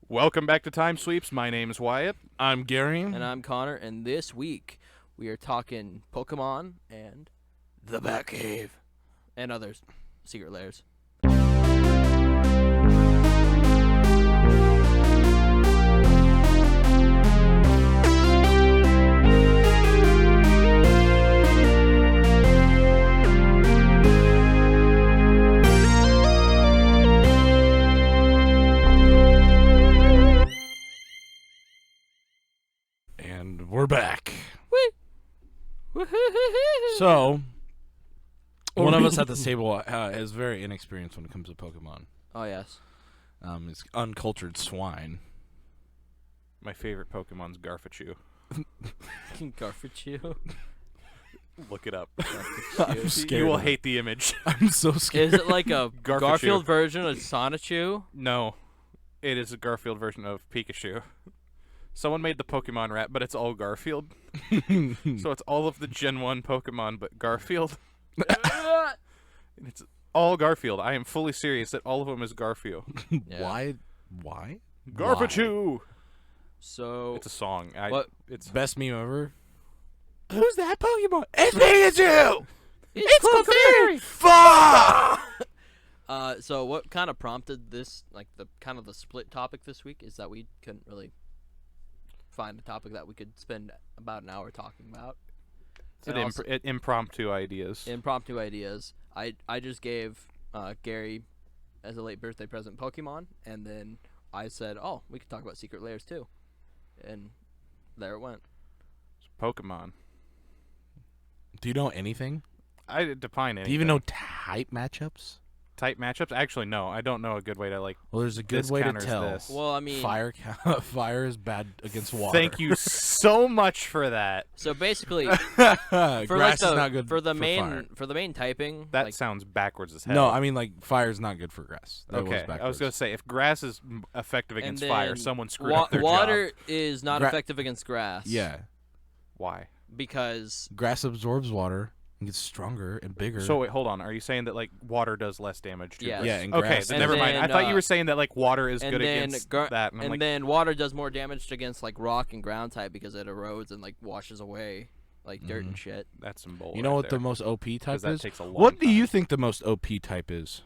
Welcome back to Time Sweeps. My name is Wyatt. I'm Gary. And I'm Connor, and this week we are talking Pokemon and the Batcave and others, secret lairs. And we're back. Woo! So, one of us at this table is very inexperienced when it comes to Pokemon. Oh, yes. It's uncultured swine. My favorite Pokemon's Garfichu. Garfichu. Look it up. I'm scared. You will of it. hate the image. I'm so scared. Is it like a Garfichu. Garfield version of Sonichu? No, it is a Garfield version of Pikachu. Someone made the Pokemon rap, but it's all Garfield. So it's all of the Gen 1 Pokemon, but Garfield. And it's all Garfield. I am fully serious that all of them is Garfield. Yeah. Why? Garfichu! So, It's a song. It's Best meme ever. Who's that Pokemon? It's Pikachu! it's Clefairy! Fuck! So what kind of prompted this, like the split topic this week, is that we couldn't really find a topic that we could spend about an hour talking about. And also impromptu ideas. impromptu ideas. I just gave Gary as a late birthday present Pokemon, and then I said, "Oh, we could talk about secret lairs too," and there it went. Pokemon. Do you know anything? I define anything. Do you even know type matchups? Type matchups? Actually, no. I don't know a good way to, Well, there's a good this way to counters tell. this. Well, I mean, Fire is bad against water. Thank you so much for that. so basically, Grass is not good for the fire. main typing. That like, sounds backwards as hell. No, I mean fire's not good for grass. That was Okay, backwards. I was gonna say if grass is effective and against then fire, someone screwed up their water job. is not effective against grass. Yeah, Why? because grass absorbs water and gets stronger and bigger. So wait, hold on. Are you saying that like water does less damage to Yes. grass? Yeah, and Okay, grass then And never mind. I then, thought you were saying that like water is and good then against gar- that, and I'm and like, then water does more damage against like rock and ground type because it erodes and like washes away like dirt and shit. that's some bull. you know right what there. the most OP type that is? takes a long What do you time. think the most OP type is?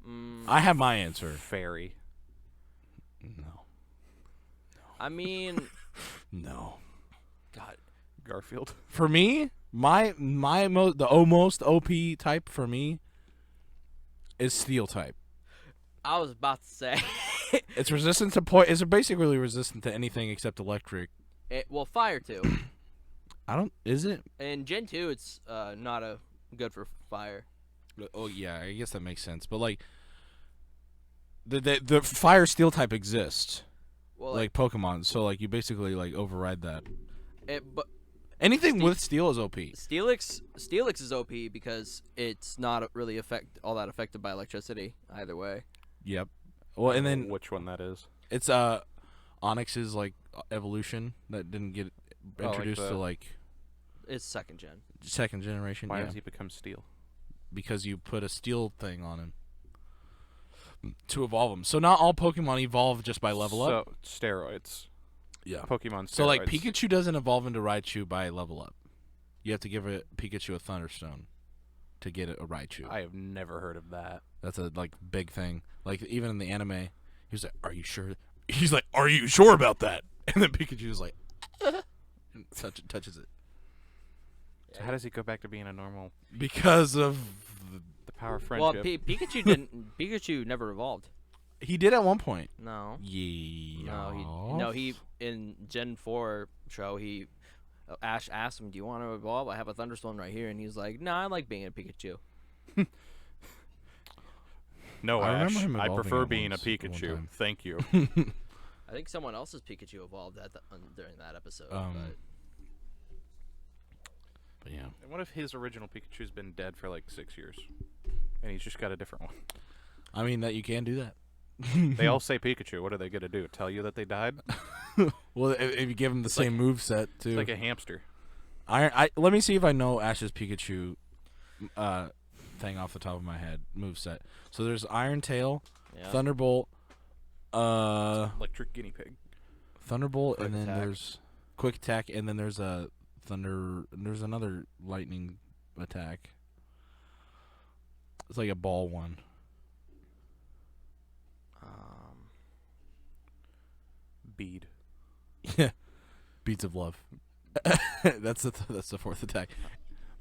Mm, I have my answer. Fairy. No, I mean, no. God, Garfield. For me, the most OP type for me is steel type. I was about to say, It's resistant to It's basically resistant to anything except electric. well, fire too. Is it? In Gen 2, it's not good for fire. Oh yeah, I guess that makes sense. But like, the fire steel type exists, Well, like Pokemon. So like, you basically like override that. but Anything with steel is OP. Steelix is OP because it's not really all that affected by electricity either way. Yep. Well, and then which one that is? it's Onyx's like evolution that didn't get like introduced the- to like It's second gen. second generation. Why yeah. does he become steel? Because you put a steel thing on him to evolve him. So not all Pokemon evolve just by level up. So steroids. Yeah. Pokemon steroids. So like Pikachu doesn't evolve into Raichu by level up. You have to give Pikachu a Thunderstone to get a Raichu. I have never heard of that. That's a like big thing. Like even in the anime, he's like, "Are you sure?" He's like, "Are you sure about that?" And then Pikachu's like, and touches it So how does he go back to being a normal? because of The power of Well, friendship. Pikachu didn't. Pikachu never evolved. he did at one point. No. Yeah. He in Gen 4 show Ash asked him, "Do you want to evolve? I have a Thunderstone right here," and he's like, "No, I like being a Pikachu." No, I remember Ash. him I evolving prefer at being a one Pikachu. time. Thank you. I think someone else's Pikachu evolved during that episode. But yeah. And what if his original Pikachu's been dead for like 6 years, and he's just got a different one? I mean that you can do that. They all say Pikachu. What are they gonna do? Tell you that they died? Well, if you give him the same move set too. It's like a hamster. Let me see if I know Ash's Pikachu thing off the top of my head. Move set. So there's Iron Tail, Yeah. Thunderbolt, Electric guinea pig. Thunderbolt, Quick and then attack. there's quick attack, and then there's a thunder. There's another lightning attack. It's like a ball one. Bead. Yeah, beads of love. that's the fourth attack.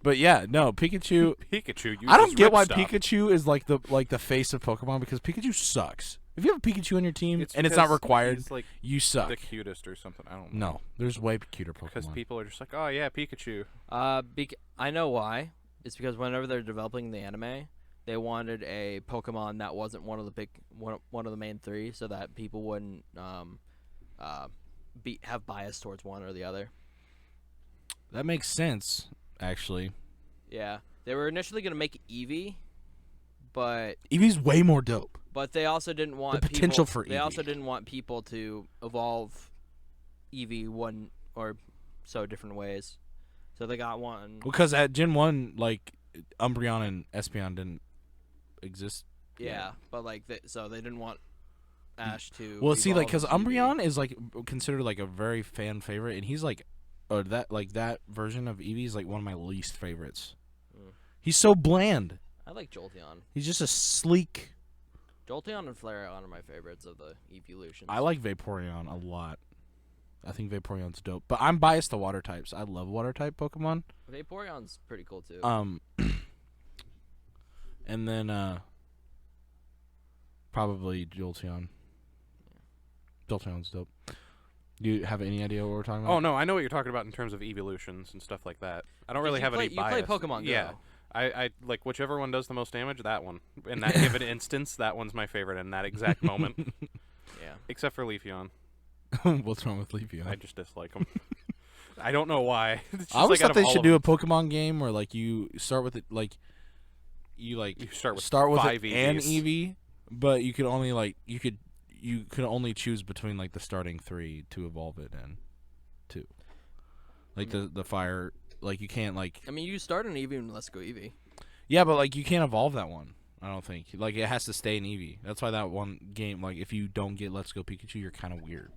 But yeah, no, Pikachu. Pikachu. I don't get why Ripstop. Pikachu is like the face of Pokemon, because Pikachu sucks. If you have a Pikachu on your team and it's not because required, he's like you suck. the cutest or something. I don't know. No, there's way cuter Because Pokemon. people are just like, oh yeah, Pikachu. I know why. It's because whenever they're developing the anime, they wanted a Pokemon that wasn't one of the main three, so that people wouldn't have bias towards one or the other. That makes sense, actually. Yeah, they were initially gonna make Eevee, but Eevee's way more dope. they also didn't want The potential for They also Eevee. didn't want people to evolve Eevee one or so different ways, so they got one. Because at Gen 1, like, Umbreon and Espeon didn't exist. Yeah, but like so they didn't want Ash to. Well, see, like, evolve because as Eevee. Umbreon is, like, considered, like, a very fan favorite, and he's, like, or that version of Eevee is, like, one of my least favorites. He's so bland. I like Jolteon. He's just a sleek. Jolteon and Flareon are my favorites of the evolutions. I like Vaporeon a lot. I think Vaporeon's dope. But I'm biased to water types. I love water type Pokemon. Vaporeon's pretty cool too. And then probably Jolteon. Jolteon's dope. Do you have any idea what we're talking about? Oh no, I know what you're talking about in terms of evolutions and stuff like that. I don't really you have any play bias. Pokemon Go. Yeah, I like whichever one does the most damage. That one. In that given instance, that one's my favorite in that exact moment. Yeah. Except for Leafeon. What's wrong with Leafeon? I just dislike him. I don't know why. It's just I always like out thought of they all should of do a them, Pokemon game where like you start with it like you start with it 5 and EVs. Eevee, but you could only you could only choose between like the starting 3 to evolve it in 2. Like the fire, like you can't like I mean, you start an Eevee and Let's Go Eevee. yeah, but like you can't evolve that one. I don't think like it has to stay in Eevee. That's why that one game like if you don't get Let's Go Pikachu, you're kind of weird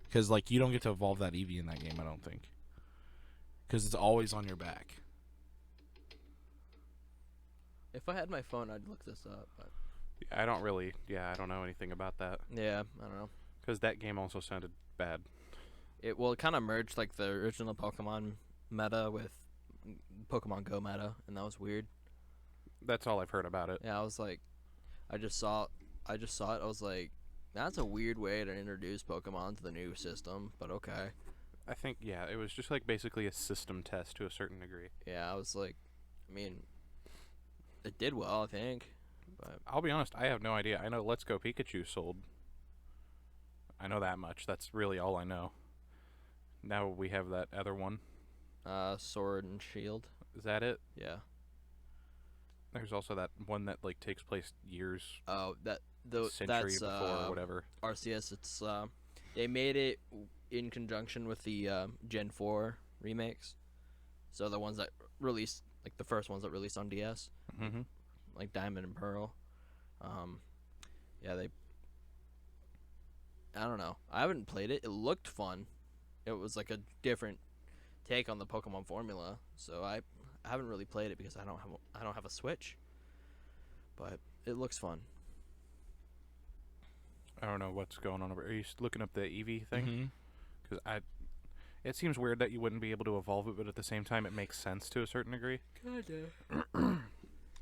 because like you don't get to evolve that Eevee in that game. I don't think because it's always on your back. If I had my phone, I'd look this up. But I don't really. Yeah, I don't know anything about that yeah, I don't know. because that game also sounded bad. It kind of merged like the original Pokemon meta with Pokemon Go meta, and that was weird. That's all I've heard about it. Yeah, I was like, I just saw it. I was like, that's a weird way to introduce Pokemon to the new system, but okay. I think it was just like basically a system test to a certain degree. Yeah, I was like, I mean, it did well, I think. But I'll be honest, I have no idea. I know Let's Go Pikachu sold. I know that much. That's really all I know. Now we have that other one. Sword and Shield. Is that it? Yeah. There's also that one that like takes place years, Oh, century that's before or whatever. Arceus. It's they made it in conjunction with the Gen 4 remakes. So the ones that released, like the first ones that released on DS, Mm-hmm. like Diamond and Pearl. Yeah, I don't know. I haven't played it. It looked fun. It was like a different take on the Pokemon formula. So I haven't really played it because I don't have a Switch. But it looks fun. I don't know what's going on over. Are you looking up the Eevee thing? Mhm. Because it seems weird that you wouldn't be able to evolve it, but at the same time, it makes sense to a certain degree.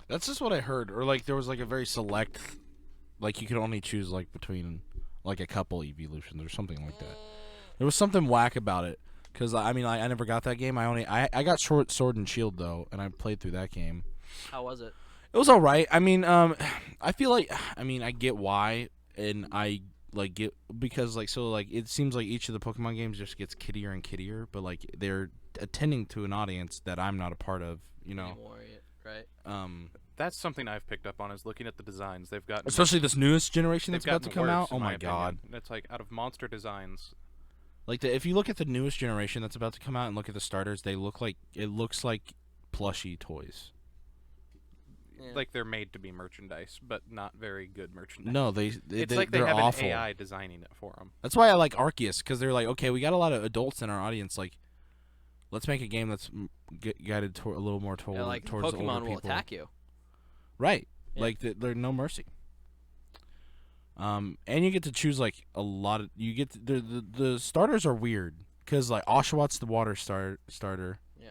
That's just what I heard, or like there was like a very select, like you could only choose like between like a couple evolutions or something like that. There was something whack about it, because I mean I never got that game. I got Sword and Shield though, and I played through that game. How was it? It was all right. I mean, I feel like I get why, and I like get because like so like it seems like each of the Pokemon games just gets kiddier and kiddier, but like they're attending to an audience that I'm not a part of, you know. Anymore, right? That's something I've picked up on is looking at the designs they've got. Especially this newest generation they've that's about to gotten come worse, out. Oh in my god! opinion. It's like out of monster designs. Like if you look at the newest generation that's about to come out and look at the starters, it looks like plushie toys. like they're made to be merchandise, but not very good merchandise. No, it's like they they're have awful. an AI designing it for them. That's why I like Arceus, because they're like, okay, we got a lot of adults in our audience. Like, let's make a game that's guided a little more towards Pokemon older will people. attack you. Right. Yeah. Like there's no mercy. And you get to choose like a lot of the starters are weird because like Oshawott the water starter. Yeah.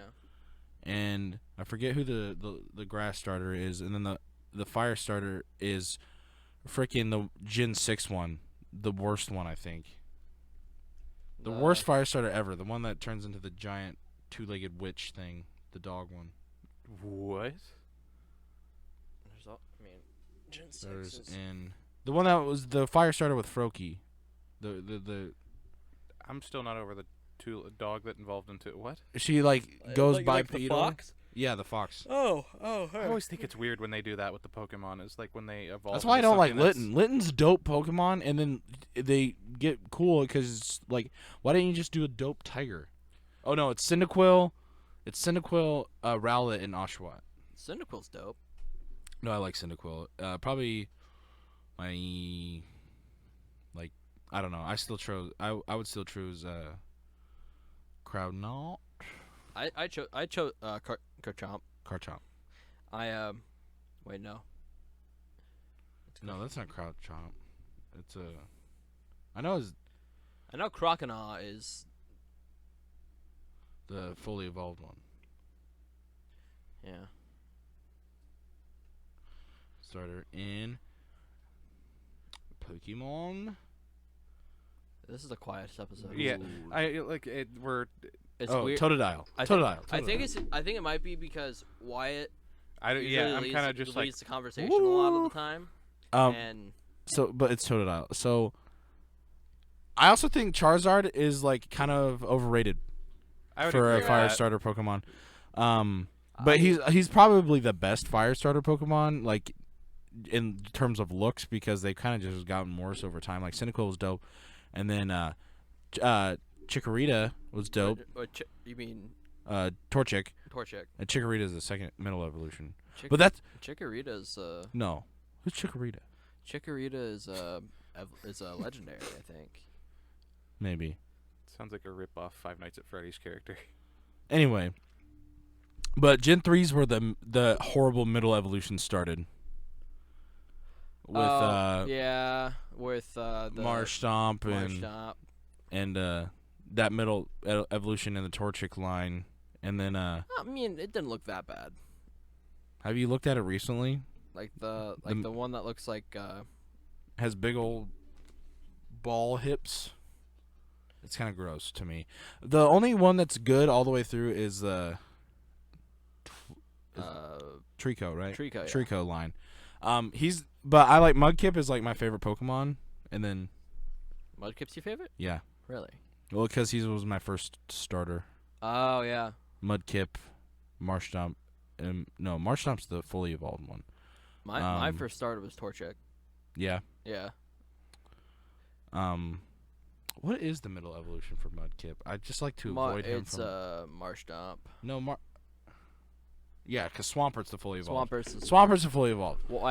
And I forget who the grass starter is, and then the fire starter is freaking the Gen 6 one, the worst one I think. The worst fire starter ever, the one that turns into the giant two-legged witch thing, the dog one. What? Gen 6 There's is... in the one that was the fire starter with Froakie. The I'm still not over the dog that involved into it. What? she like goes bipedal. the fox? Yeah, the fox. Oh, I always think it's weird when they do that with the Pokemon. Is like when they evolve. That's why I into don't like something that's- Litten. Litten's dope Pokemon, and then they get cool because it's like, why didn't you just do a dope tiger? Oh no, it's Cyndaquil. Rowlet, and Oshawott. Cyndaquil's dope. No, I like Cyndaquil. Probably my I don't know. I would still choose Crowdnaut. I chose Garchomp. Garchomp. Wait, no. No, that's not Crowdchomp. It's I know Croconaw is... the fully evolved one. Yeah. Starter in Pokemon. This is the quietest episode. Yeah, I like it. It's weird. weird. Totodile. I think it might be because Wyatt I'm kind of just like leads the conversation a lot of the time. And but it's Totodile. So I also think Charizard is like kind of overrated for a fire starter Pokemon. But he's probably the best fire starter Pokemon, like in terms of looks, because they've kind of just gotten worse over time. Like Cyndaquil was dope, and then Chikorita was dope. You mean Torchic. Torchic. And Chikorita is the second middle evolution. Chick- But that's Chikorita's no. Who's Chikorita? Chikorita is a legendary, I think. Maybe. sounds like a rip-off Five Nights at Freddy's character. Anyway, but Gen 3s were the horrible middle evolution started. With with the Marshtomp Marshtomp. and that middle evolution in the Torchic line, and then I mean, it didn't look that bad. have you looked at it recently? Like the one that looks like Has big old ball hips. It's kind of gross to me. The only one that's good all the way through is Trico, right? Trico, yeah. Trico line. But I like Mudkip is like my favorite Pokemon, and then Mudkip's your favorite? yeah, Really? well, because he was my first starter. Oh yeah. Mudkip, Marshtomp, no, Marshtomp's the fully evolved one. My first starter was Torchic. Yeah. Yeah. What is the middle evolution for Mudkip? I just like to avoid him it's from. Marshtomp. No, yeah, because Swampert's the fully evolved. Swamper's the fully evolved. Well,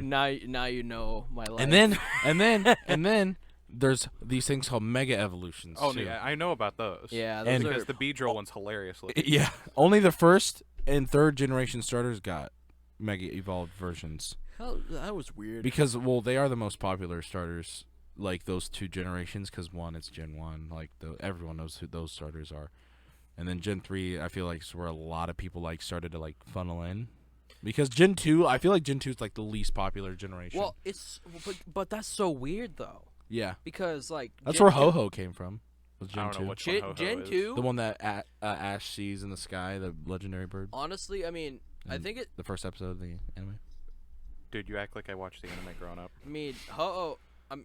now you know my life. And then there's these things called mega evolutions. Oh, too. yeah, I know about those. Yeah, And- Because the Beedrill one's hilarious looking. Yeah, only the first and third generation starters got mega evolved versions that was weird. because they are the most popular starters, like those two generations. Because one, it's Gen 1, like everyone knows who those starters are, and then Gen 3, I feel like is where a lot of people like started to like funnel in, because Gen 2, I feel like Gen 2 is like the least popular generation. Well, but that's so weird though. Yeah, Because like that's Gen where 2 Ho-Ho came from. Was I Gen don't 2. know which Gen, one Ho-Ho Gen is. 2. The one that Ash sees in the sky, the legendary bird. Honestly, I mean, I And think it. the first episode of the anime. Dude, you act like I watched the anime growing up. I mean,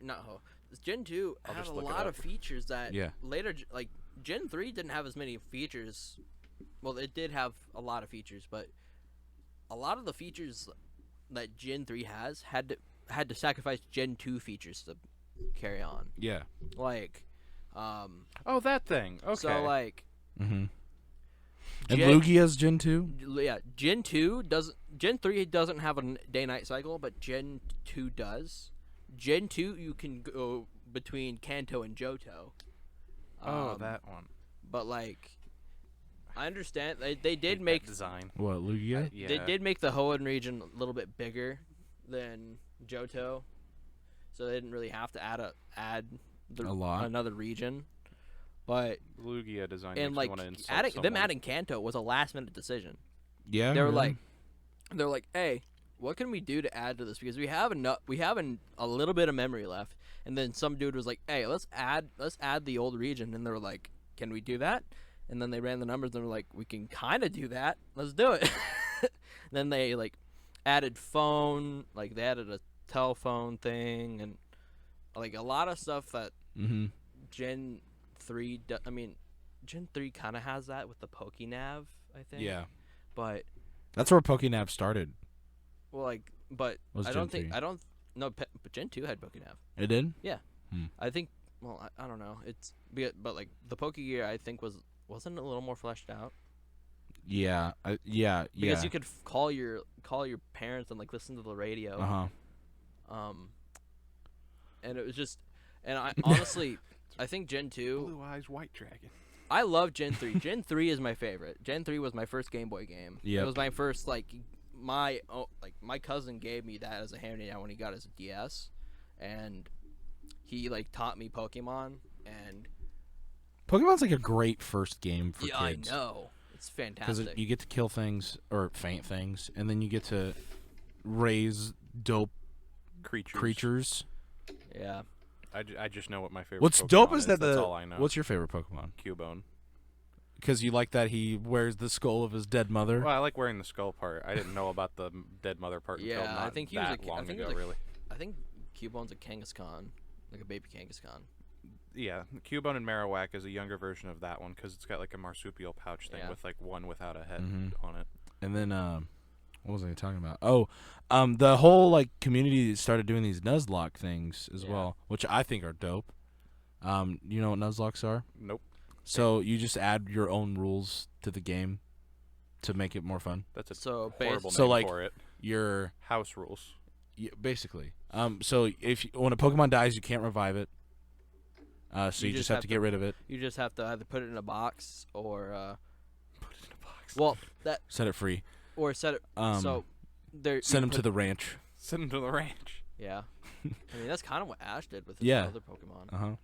not Ho. Gen 2 I'll had just a look it lot up. of features that Yeah. later, like Gen 3 didn't have as many features. Well, it did have a lot of features, but a lot of the features that Gen 3 has had to sacrifice Gen 2 features to carry on. Yeah. Like, Oh, that thing. Okay. so like Mm-hmm. And Lugia's Gen 2? Yeah, Gen 2 doesn't. Gen 3 doesn't have a day-night cycle, but Gen 2 does. Gen 2, you can go between Kanto and Johto. That one. But like, I understand they did Hate make that design. What, Lugia? Yeah. They did make the Hoenn region a little bit bigger than Johto, so they didn't really have to add A lot. another region. But Lugia design and makes like me want to insult them someone. adding Kanto was a last-minute decision. Yeah. They were really? like, hey, what can we do to add to this? Because we have a little bit of memory left. And then some dude was like, hey, let's add the old region. And they were like, can we do that? And then they ran the numbers and they were like, we can kind of do that. Let's do it. Then they like added phone, like they added a telephone thing, and like a lot of stuff that Gen 3 Gen 3 kind of has that with the Pokénav, I think. Yeah. But That's where Pokénav started. well, but Was I Gen don't think 3. I don't no, but Gen 2 had Pokénav. It did? I think. Well, I don't know. But like the Pokégear, I think wasn't it a little more fleshed out Yeah. Yeah. because you could call your parents and like listen to the radio. Uh-huh. And it was just, and I honestly, I think Gen 2. Blue Eyes White Dragon. I love Gen 3. Gen 3 is my favorite. Gen 3 was my first Game Boy game. Yep. It was my first my cousin gave me that as a hand-me-down when he got his DS, and he like taught me Pokemon, and Pokemon's like a great first game for yeah, kids. I know. It's Because fantastic. you get to kill things, or faint things, and then you get to raise dope creatures. Yeah. I just know what my favorite. What's Pokemon dope is that that's all I know. What's your favorite Pokemon? Cubone. Because you like that he wears the skull of his dead mother. Well, I like wearing the skull part. I didn't know about the dead mother part until Yeah, not I think he was that long ago, really. I think Cubone's a Kangaskhan, like a baby Kangaskhan. Yeah, Cubone and Marowak is a younger version of that one because it's got like a marsupial pouch thing Yeah. with like one without a head Mhm. on it. And then, what was I talking about? Oh, the whole like community started doing these Nuzlocke things as Yeah. well, which I think are dope. You know what Nuzlocks are? Nope. So you just add your own rules to the game to make it more fun. That's a So horrible So, name like, for it. Your House rules. basically. So if when a Pokemon dies, you can't revive it. So you just have to get rid of it. You just have to either put it in a box or Put it in a box. well that Set it free. or set it so there. Send him to the ranch. Send him to the ranch. Yeah. I mean that's kind of what Ash did with his Yeah. other Pokemon. Uh huh.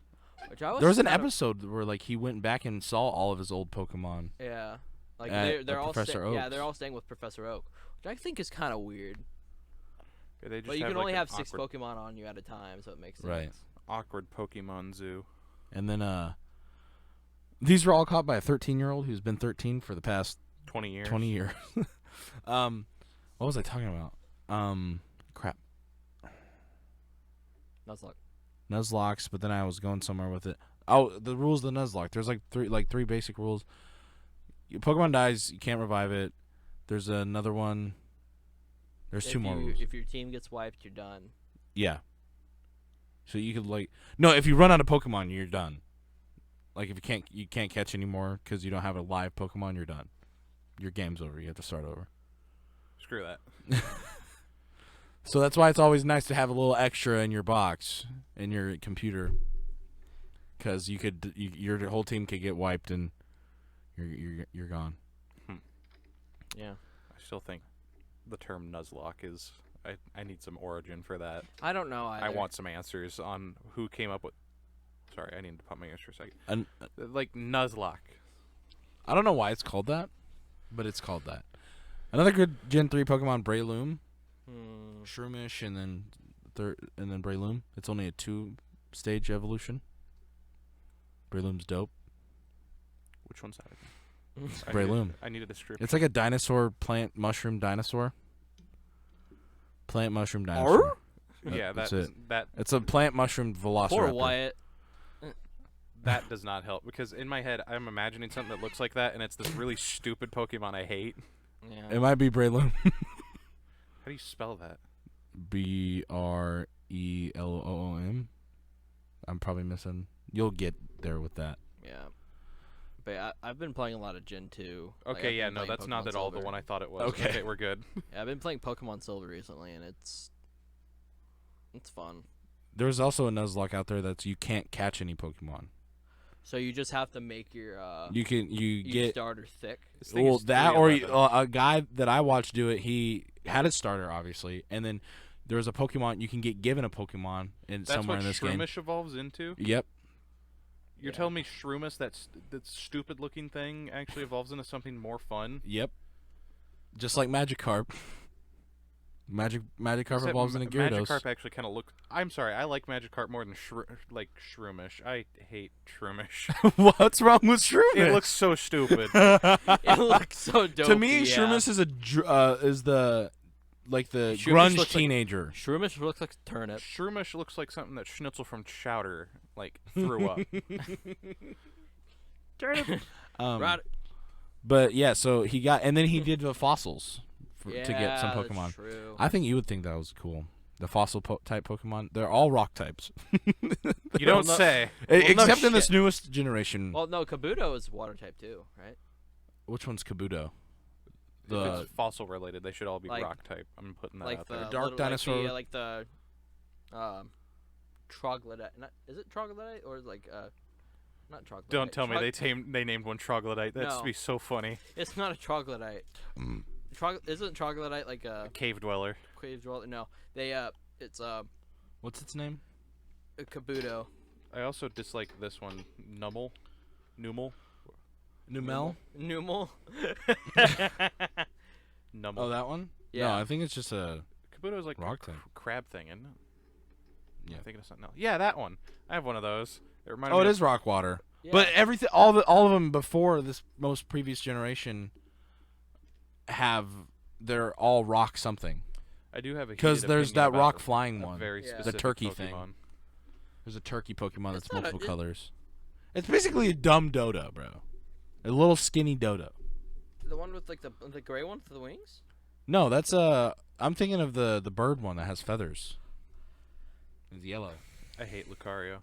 Which I was There was an kinda- episode where like he went back and saw all of his old Pokemon. Yeah. Like at they're all Professor yeah, Oak's. they're all staying with Professor Oak, which I think is kind of weird. Yeah, they just But you have, can like, only an have 6 awkward, Pokemon on you at a time, so it makes sense. Right. awkward Pokemon zoo. And then these were all caught by a 13-year-old who's been 13 for the past 20 years. 20 years. What was I talking about? Crap. Nuzlocke. Nuzlocks, but then I was going somewhere with it. Oh, the rules of the Nuzlocke. There's like three basic rules. Your Pokemon dies, you can't revive it. There's another one. There's two more rules. If your team gets wiped, you're done. Yeah. So you could if you run out of Pokemon, you're done. Like if you can't catch anymore because you don't have a live Pokemon, you're done. Your game's over. You have to start over. Screw that. So that's why it's always nice to have a little extra in your box in your computer, because your whole team could get wiped and you're gone. Yeah. I still think the term Nuzlocke is. I need some origin for that. I don't know either. I want some answers on who came up with. Sorry, I need to pump my ears for a second. Like Nuzlocke. I don't know why it's called that, but it's called that. Another good Gen 3 Pokemon, Breloom. Shroomish and then Breloom. It's only a 2-stage evolution. Breloom's dope. Which one's that? Breloom. I need a description. It's like a dinosaur, plant, mushroom, dinosaur. Plant, mushroom, dinosaur. Yeah, that's that it. that It's a plant, mushroom, velociraptor. Poor Wyatt. that does not help because in my head I'm imagining something that looks like that, and it's this really stupid Pokemon I hate. Yeah. It might be Breloom. How do you spell that? Breloom. I'm probably missing. You'll get there with that. Yeah. participate. I've been playing a lot of Gen 2. Like, Okay, I've yeah, been no, playing that's not Pokemon at all the Silver. one I thought it was. Okay. Okay, we're good. Yeah, I've been playing Pokemon Silver recently, and it's fun. There's also a Nuzlocke out there that's you can't catch any Pokemon. So you just have to make your You each get starter thick. This thing well is that or 311. a guy that I watched do it. He had a starter obviously, and then there was a Pokemon you can get given a Pokemon That's somewhere what in this game. Shroomish evolves into? Yep. You're telling me Shroomish, that stupid-looking thing, actually evolves into something more fun? Yep. Just like Magikarp. Magikarp Except evolves into Gyarados. Magikarp actually kind of looks... I'm sorry, I like Magikarp more than Shroomish. I hate Shroomish. What's wrong with Shroomish? It looks so stupid. It looks so dope. To me, yeah. Shroomish is is the Shroomish grunge looks like- teenager. Shroomish looks like a turnip. Shroomish looks like something that Schnitzel from Chowder, threw up. Turnip. Um, Right. But yeah, so he got, and then he did the fossils to get some Yeah, that's Pokemon. true. I think you would think that was cool. The fossil type Pokemon, they're all rock types. You don't no- say. Except in shit. this newest generation. Well, no, Kabuto is water type too, right? Which one's Kabuto? If The it's fossil related, they should all be Like- rock type. I'm putting that Like out the there. dark little, dinosaur- like the troglodyte. Is it troglodyte or like not troglodyte? Don't tell me they named one troglodyte. That'd No. be so funny. It's not a troglodyte. Isn't troglodyte like a Cave dweller. cave dweller? No, it's what's its name? a Kabuto. I also dislike this one, Numel. Numel. Numel. Numel. Oh, that one? Yeah. No, I think it's just a. Kabuto's like Rock a type. crab thing, isn't it? Yeah. I'm thinking of something else. Yeah, that one. I have one of those. It reminded Oh, me it of- is rock water. Yeah. But everything, all of them before this most previous generation, they're all rock something. I do have a Because heated there's opinion that about rock a flying one. very Yeah. The specific turkey Pokemon. thing. There's a turkey Pokemon It's that's not a- multiple it- colors. It's basically a dumb Dodo, bro. A little skinny Dodo. The one with like the gray one for the wings. No, that's I'm thinking of the bird one that has feathers. It's yellow. I hate Lucario.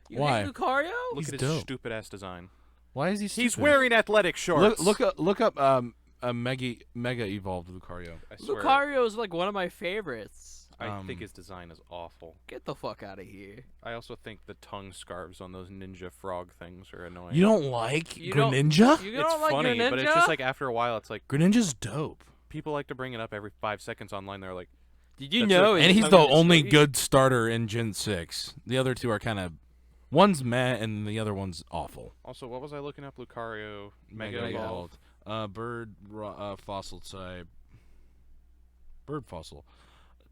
You Why? hate Lucario? Look He's at his dope. stupid ass design. Why is he? He's stupid? wearing athletic shorts. Look up a mega evolved Lucario. I swear. Lucario is like one of my favorites. I think his design is awful. Get the fuck out of here. I also think the tongue scarves on those ninja frog things are annoying. You don't like You don't- Greninja? You it's don't like funny, your ninja? but it's just like after a while, it's like Greninja's dope. people like to bring it up every 5 seconds online. They're like, Did you that's know? a- And his he's the tongue is only squiggy? good starter in Gen 6. The other two are kind of... One's meh, and the other one's awful. also, what was I looking up? Lucario Mega Evolved. Bird fossil type. Bird fossil.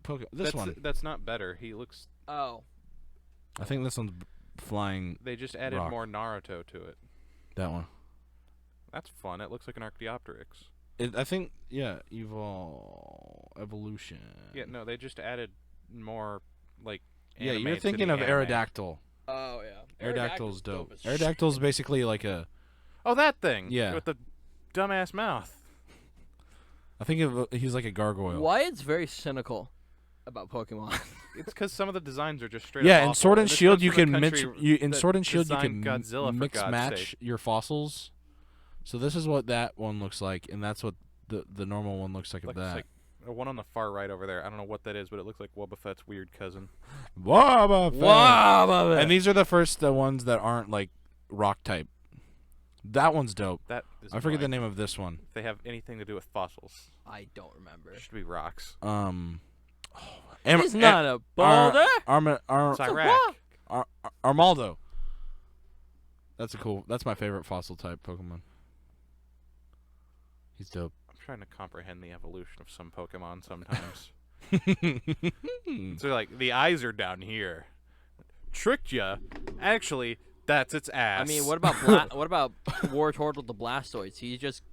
This That's, one. That's not better. He looks. Oh, I think this one's flying. They just added Rock. more Naruto to it. That one. That's fun. It looks like an Archaeopteryx. I think, yeah, evolution. Yeah, no, they just added more like. Yeah, anime you're to thinking the of anime. Aerodactyl. oh yeah. Aerodactyl's dope. as shit. Aerodactyl's basically like a... Oh, that thing. Yeah. With the dumbass mouth. I think he's like a gargoyle. Wyatt's very cynical about Pokemon. It's because some of the designs are just straight Yeah, up in awful. Sword and this Shield comes you from a can mix country in that Sword and Shield you designed can Godzilla, for mix God's match sake. your fossils. So this is what that one looks like, and that's what the normal one looks like of Like, that. it's like a one on the far right over there. I don't know what that is, but it looks like Wobbuffet's weird cousin. Wow, and these are the first ones that aren't like rock type. That one's dope. That is I forget the annoying. name of this one. If they have anything to do with fossils, I don't remember. it should be rocks. It's not a boulder. It's Iraq. Armaldo. That's my favorite fossil type Pokemon. He's dope. I'm trying to comprehend the evolution of some Pokemon sometimes. So like the eyes are down here. Tricked ya. Actually, that's its ass. I mean, what about Wartortle with the Blastoise? He just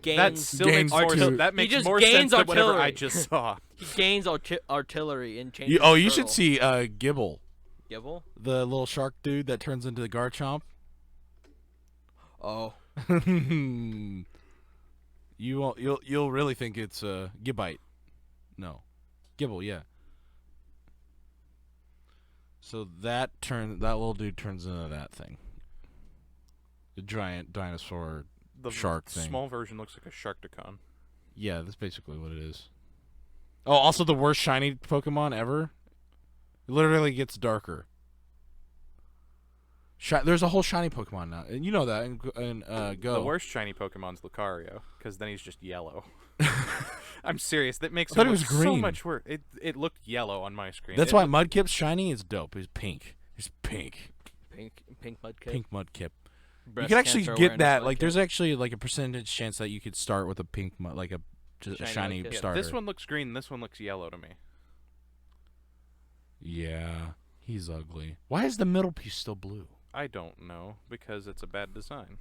gains. that still gains makes more artil- sense. That He makes just more gains sense than whatever I artillery. just saw. He gains artillery and changes. You his should turtle. see Gibble, Gibble. the little shark dude that turns into the Garchomp. Oh, You'll really think it's Gibbite. No, Gibble, yeah. So that little dude turns into that thing. The giant dinosaur The shark thing. small version looks like a Sharkticon. Yeah, that's basically what it is. Oh, also the worst shiny Pokemon ever. It literally gets darker. There's a whole shiny Pokemon now, and you know that in Go. The worst shiny Pokemon's Lucario, because then he's just yellow. I'm serious. That makes I thought him it was look so green. much worse. It looked yellow on my screen. That's why Mudkip's shiny is dope. He's pink. He's pink. Pink Mudkip. Pink Mudkip. Breast You can actually cancer get awareness that. Like, Mudkip. there's actually like a percentage chance that you could start with a pink, like a shiny Mudkip. starter. This one looks green. This one looks yellow to me. Yeah, he's ugly. Why is the middle piece still blue? I don't know, because it's a bad design.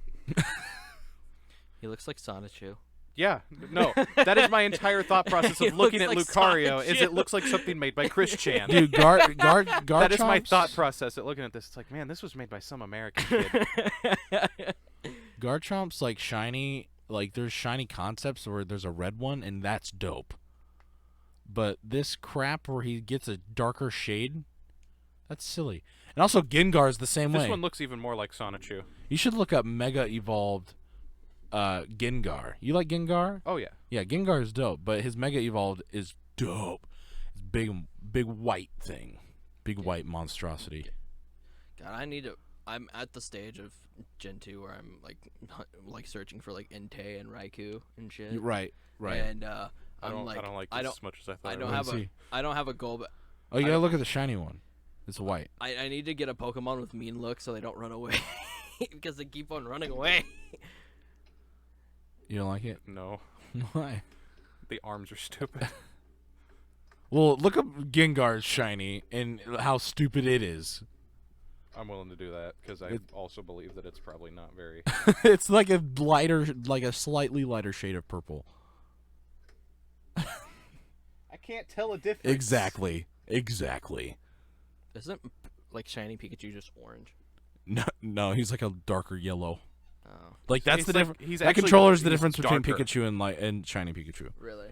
He looks like Sonichu. Yeah, no, that is my entire thought process He of looking at looks like Lucario. Is Sonichu. it looks like something made by Chris Chan? Dude, That is my Garchomp's- thought process at looking at this. It's like, man, this was made by some American kid. Garchomp's like shiny. Like, there's shiny concepts where there's a red one, and that's dope. But this crap where he gets a darker shade, that's silly. And also, Gengar's the same way. This one looks even more like Sonichu. You should look up Mega Evolved Gengar. You like Gengar? Oh yeah. Yeah, Gengar is dope, but his Mega Evolved is dope. It's big white thing. Big white monstrosity. God, I'm at the stage of Gen 2 where I'm like searching for like Entei and Raikou and shit. Right. And I I'm don't like, like I this don't, as much as I thought. I I don't would. have see. I don't have a goal, but Oh, you gotta look at the shiny one. It's white. I need to get a Pokemon with mean looks so they don't run away because they keep on running away. You don't like it? No, Why? the arms are stupid. Well, look up Gengar's shiny and how stupid it is. I'm willing to do that because I also believe that it's probably not very. It's like a slightly lighter shade of purple. I can't tell a difference. Exactly. Isn't like shiny Pikachu just orange? No, he's like a darker yellow. Oh, Like that's He's the like- difference. he's That actually- controller is the he's difference between darker. Pikachu and shiny Pikachu. really?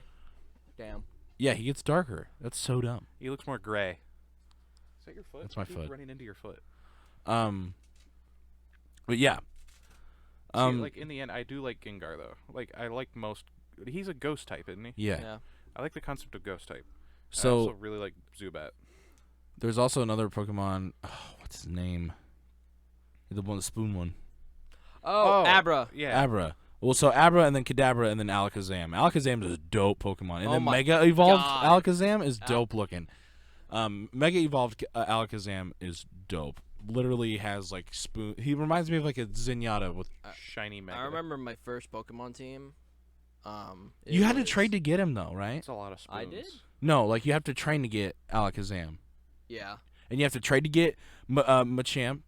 Damn. Yeah, he gets darker. That's so dumb. He looks more gray. Is that your foot? That's my Keep foot. running into your foot. But yeah. See, like in the end, I do like Gengar though. Like I like most. He's a ghost type, isn't he? Yeah. Yeah. I like the concept of ghost type. I So also really like Zubat. there's also another Pokemon. Oh, what's his name? The one, the spoon one. Oh, Abra. Yeah. Abra. Well, so Abra and then Kadabra and then Alakazam. Alakazam is a dope Pokemon. And Oh then my Mega Evolved God. Alakazam is dope looking. Mega Evolved Alakazam is dope. Literally has like spoon. He reminds me of like a Zenyatta with. Shiny Mega. I remember my first Pokemon team. You had to trade to get him though, right? It's a lot of spoons. I did? No, like you have to train to get Alakazam, Yeah. and you have to trade to get Machamp.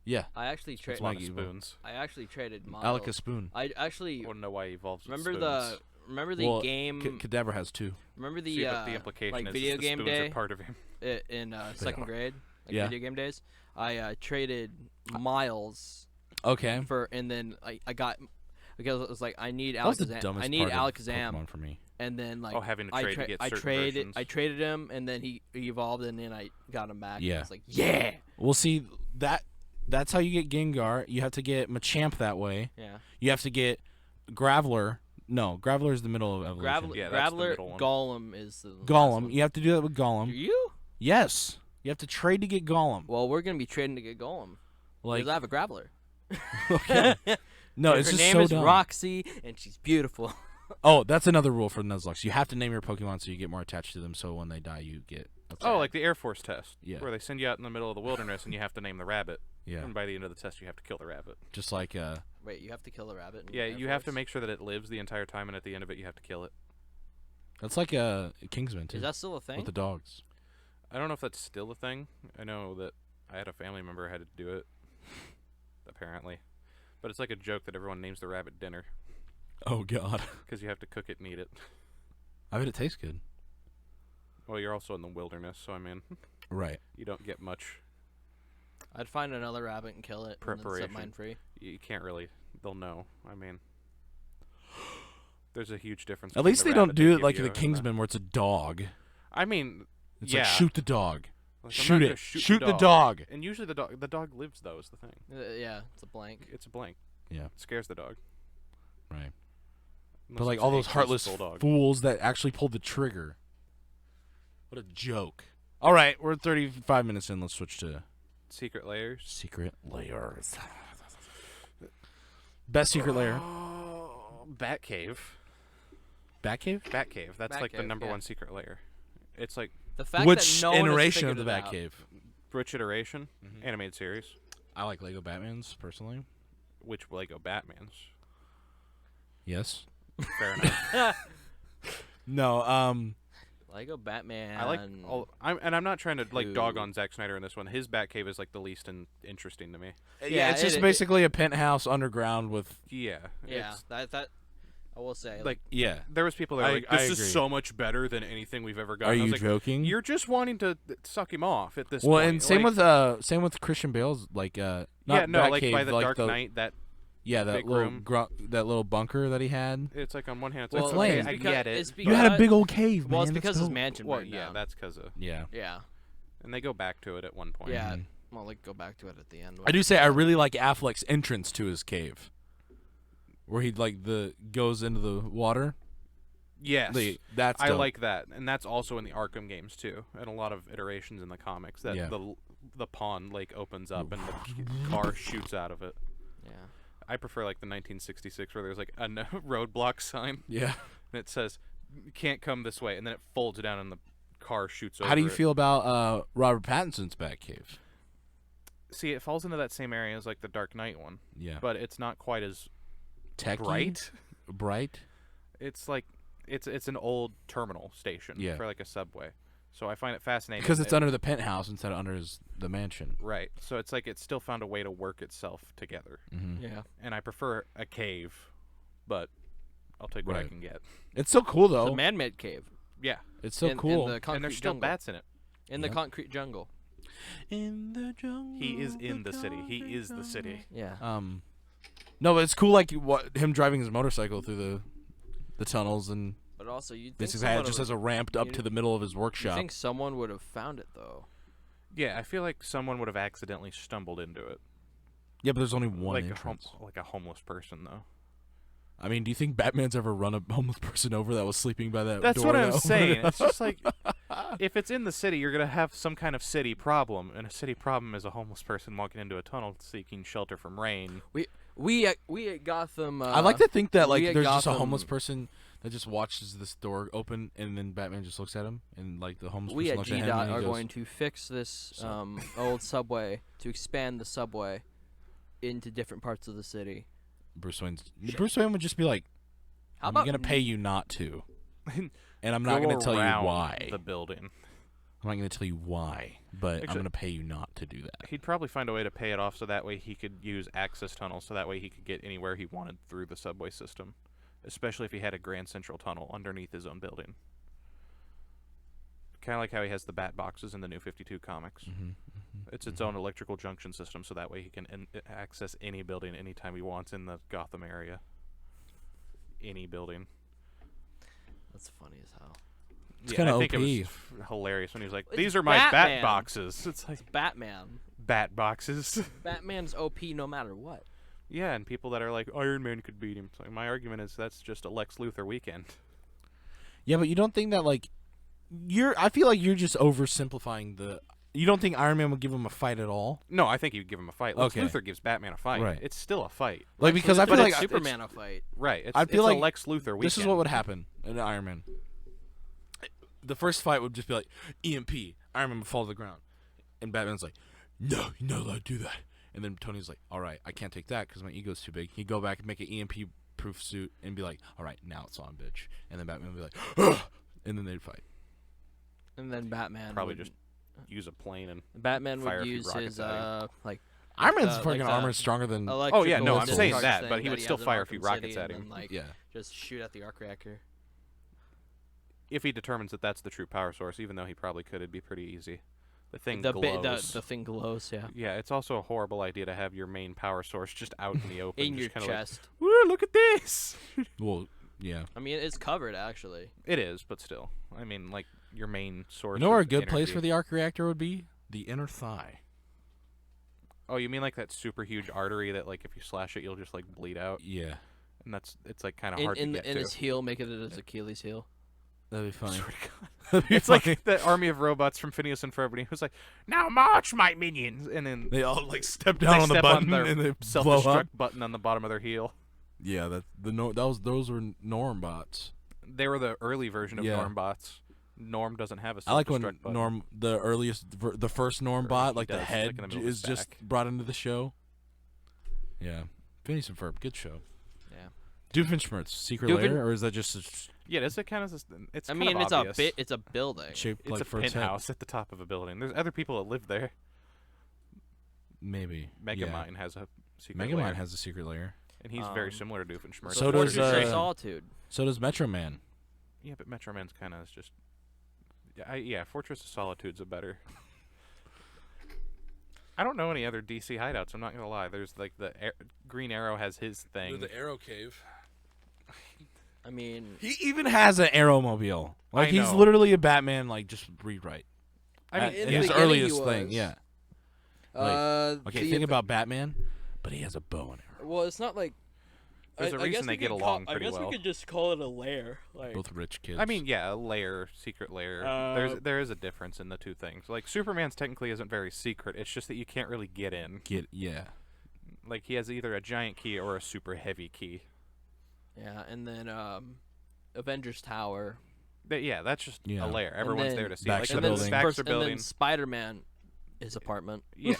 Yeah, I actually It's a traded. lot of Maggie, spoons. I actually traded Miles. Alakaspoon. I actually I want to know why he evolves with remember spoons. Well, game. Kadabra has two. Remember See, the but the implication like is video the game spoons day are part of him. in second are. grade, like Yeah. video game days. I traded Miles Okay. for, and then I got because it was like I need That was the Alakazam. dumbest I need part of Alakazam, Pokemon for me. and then like Oh, having to trade to get certain versions. I traded him, and then he evolved, and then I got him back. Yeah. And I was like, yeah, Well, see that's how you get Gengar. You have to get Machamp that way. yeah. You have to get Graveler. No, Graveler is the middle of evolution. Graveler, Yeah, that's the Graveler, middle one. Golem is the last Golem. one. You have to do that with Do Golem. you? Yes. You have to trade to get Golem. Well, we're gonna be trading to get Golem Like, because I have a Graveler. okay. No, And it's her just name so is dumb. Roxy, and she's beautiful. Oh, that's another rule for Nuzlocke. You have to name your Pokemon so you get more attached to them. So when they die, you get upset. Oh, like the Air Force test. Yeah. Where they send you out in the middle of the wilderness and you have to name the rabbit. yeah, And by the end of the test, you have to kill the rabbit. just like Wait, you have to kill the rabbit? in Yeah, Air you have to Force? make sure that it lives the entire time, and at the end of it, you have to kill it. that's like Kingsman too. Is that still a thing? with the dogs? I don't know if that's still a thing. I know that I had a family member who had to do it. Apparently. But it's like a joke that everyone names the rabbit dinner. Oh God, Because you have to cook it and eat it. I bet it tastes good. Well, you're also in the wilderness, so I mean, Right. you don't get much. I'd find another rabbit and kill it, and then set Preparation. mine free. You can't really. They'll know. I mean, there's a huge difference. At between least the they don't rabbit do they it give like you the and Kingsman where it's a dog. I mean, It's yeah. like shoot the dog. Like, I'm not Shoot gonna it. shoot Shoot the dog. And usually the dog lives though. Is the thing. Yeah, it's a blank. It's a blank. Yeah. It scares the dog. Right. Unless But like it's all an those ageless heartless bulldog. fools that actually pulled the trigger. What a joke. All right, we're 35 minutes in. Let's switch to Secret layers. secret layers. Best secret layer. Batcave. Batcave? Batcave. That's like the Batcave, number yeah. one secret layer. It's like The fact Which that no one has iteration of figured the it out. Batcave? which iteration? Mhm. Animated series. I like Lego Batman's personally. Which Lego Batman's? Yes. Fair enough. No. Lego Batman. I like all. I'm not trying to like dog Who- on Zack Snyder in this one. His Batcave is like the least interesting to me. Yeah, it's just basically a penthouse underground with. Yeah. Yeah, it's- that I will say. like Yeah. there was people that were I- like, I this agree. is so much better than anything we've ever Are gotten. I was you like, joking? You're just wanting to suck him off at this Well, point. and same Like, with Christian Bale's like yeah, not no, like Batcave, by the like Dark Knight, that that big little room. that little bunker that he had. it's like on one hand, it's well, like lame. okay, it's I because, get it. It's You had a because- big old cave, man. Well, it's Let's because his go. mansion Well, burned yeah, down. that's because of, Yeah. Yeah, and they go back to it at one point. yeah. Mhm. Well, like go back to it at the end. I do say I really like Affleck's entrance to his cave, where he like goes into the water. Yes. That's I dope. like that, and that's also in the Arkham games too, and a lot of iterations in the comics. That Yeah. the pond lake opens up and the car shoots out of it. Yeah. I prefer like the 1966 where there's like a roadblock sign Yeah. and it says "You can't come this way," and then it folds down and the car shoots over. How do you it. feel about Robert Pattinson's Batcave? See, it falls into that same area as like the Dark Knight one, Yeah. but it's not quite as Techie? bright. Bright. It's like it's an old terminal station Yeah. for like a subway. So I find it fascinating Because it's that- under the penthouse instead of under the mansion. right. So it's like it's still found a way to work itself together. Mm-hmm. Yeah. And I prefer a cave, but I'll take what I Right. can get. It's so cool The though. man-made cave. Yeah, It's so in, cool. In the concrete and there's still jungle. bats in it. In the Yep. concrete jungle. In the jungle. He is in the city. He is the city. Yeah. No, but it's cool. Like him driving his motorcycle through the tunnels and But also, you think basically had it just as a ramp up you- to the middle of his You workshop. think someone would have found it though? Yeah, I feel like someone would have accidentally stumbled into it, Yeah, but there's only one like entrance. like a homeless person though. I mean, do you think Batman's ever run a homeless person over that was sleeping by that That's door? what I'm though? saying. It's just like if it's in the city, you're gonna have some kind of city problem, and a city problem is a homeless person walking into a tunnel seeking shelter from rain. We at Gotham. I like to think that like we at there's just a homeless Gotham- person that just watches this door open, and then Batman just looks at him, and like the homeless We person at looks at him, GDOT and he are goes, going to fix this So- old subway to expand the subway into different parts of the city. Bruce Wayne would just be like, How I'm about gonna pay you not to, and I'm Go not gonna tell you around why. the building. I'm not gonna tell you why, but I'm Actually- gonna pay you not to do that. He'd probably find a way to pay it off so that way he could use access tunnels so that way he could get anywhere he wanted through the subway system, especially if he had a Grand Central Tunnel underneath his own building. Kind of like how he has the bat boxes in the New 52 comics. It's its own electrical junction system so that way he can access any building anytime he wants in the Gotham area. Any building. That's funny as hell. It's Yeah, kinda I think OP. it was hilarious when he was like, It's "These are my bat Batman. boxes." It's like Batman. bat boxes. Batman's OP no matter what. Yeah, and people that are like Iron Man could beat him. It's like, my argument is that's just a Lex Luthor weekend. Yeah, but you don't think that like I feel like you're just oversimplifying the. You don't think Iron Man would give him a fight at all? No, I think you'd give him a fight. Lex Okay. Luthor gives Batman a fight. Right. It's still a fight. Like because I But feel it's like Superman a fight. Right. It's, I feel it's like a Lex Luthor weekend. this is what would happen in Iron Man. The first fight would just be like EMP. Iron Man would fall to the ground, and Batman's like, "No, you're not allowed to do that." And then Tony's like, "All right, I can't take that because my ego's too big." He'd go back and make an EMP proof suit and be like, "All right, now it's on, bitch." And then Batman would be like, "Ugh!" And then they'd fight. And then Batman Probably would, just use a plane and Batman fire a would few use rockets his at him. like Iron Man's like fucking the armor is stronger than. Oh, yeah, no, I'm electrical saying charge that, thing but he would he still has in fire a few Arkham rockets City at and him. then, like, Yeah. just shoot at the arc reactor. if he determines that that's the true power source, even though he probably could, it'd be pretty easy. The thing The glows. the thing glows, yeah. Yeah, it's also a horrible idea to have your main power source just out in the open. In your just kinda like, chest. woo, look at this! Well, yeah. I mean, it's covered actually. It is, but still. I mean, like, your main source. You know where a of good place energy. for the arc reactor would be? The inner thigh. Oh, you mean like that super huge artery that like if you slash it, you'll just like bleed out, Yeah. and it's like kind of hard to get in to. his heel, make it his Achilles heel. That'd be funny. Swear to God. That'd be It's funny. like the army of robots from Phineas and Ferb. He was like, "Now march, my minions," and then They all like step they down on the step button their and they blow up. self-destruct button on the bottom of their heel. Yeah, those were Norm bots. They were the early version of Yeah. Norm bots. Norm doesn't have a I like self-destruct when button. Norm, the first Norm Or bot, he like the does, like, head in the middle of is his just back. brought into the show. Yeah, Phineas and Ferb, good show. Yeah. Doofenshmirtz, Secret Doofen- Lair, or is that just Yeah, is it kind of? It's. I kind mean, of it's obvious. it's a building. shaped It's like a for its head? penthouse at the top of a building. There's other people that live there. Maybe. Megamind yeah. has a secret lair, Megamind has a secret lair. and he's very Um, similar to Doofenshmirtz. So does, Fortress of uh, Solitude. So does Metro Man. Yeah, but Metro Man's kind of just. Yeah, Fortress of Solitude's a better. I don't know any other DC hideouts. I'm not gonna lie. There's like Green Arrow has his thing. Arrow Cave. I mean, He even has an Arrowmobile. Like I he's know. literally a Batman. Like just rewrite. I mean, in At the his beginning earliest he thing. was. Yeah. Okay, the think ev- about Batman, but he has a bow and arrow. Well, it's not like. There's a I reason guess they we get could along I pretty guess well. we could just call it a lair. Like, Both rich kids. I mean, yeah, a lair, secret lair. There is a difference in the two things. Like Superman's technically isn't very secret. It's just that you can't really get in. yeah. Like he has either a giant key or a super heavy key. yeah, and then Avengers Tower. Yeah, that's just Yeah. a lair. And Everyone's then- there to see. Baxter like and then Building. Baxter and Building. then Spider-Man, his apartment. Yeah.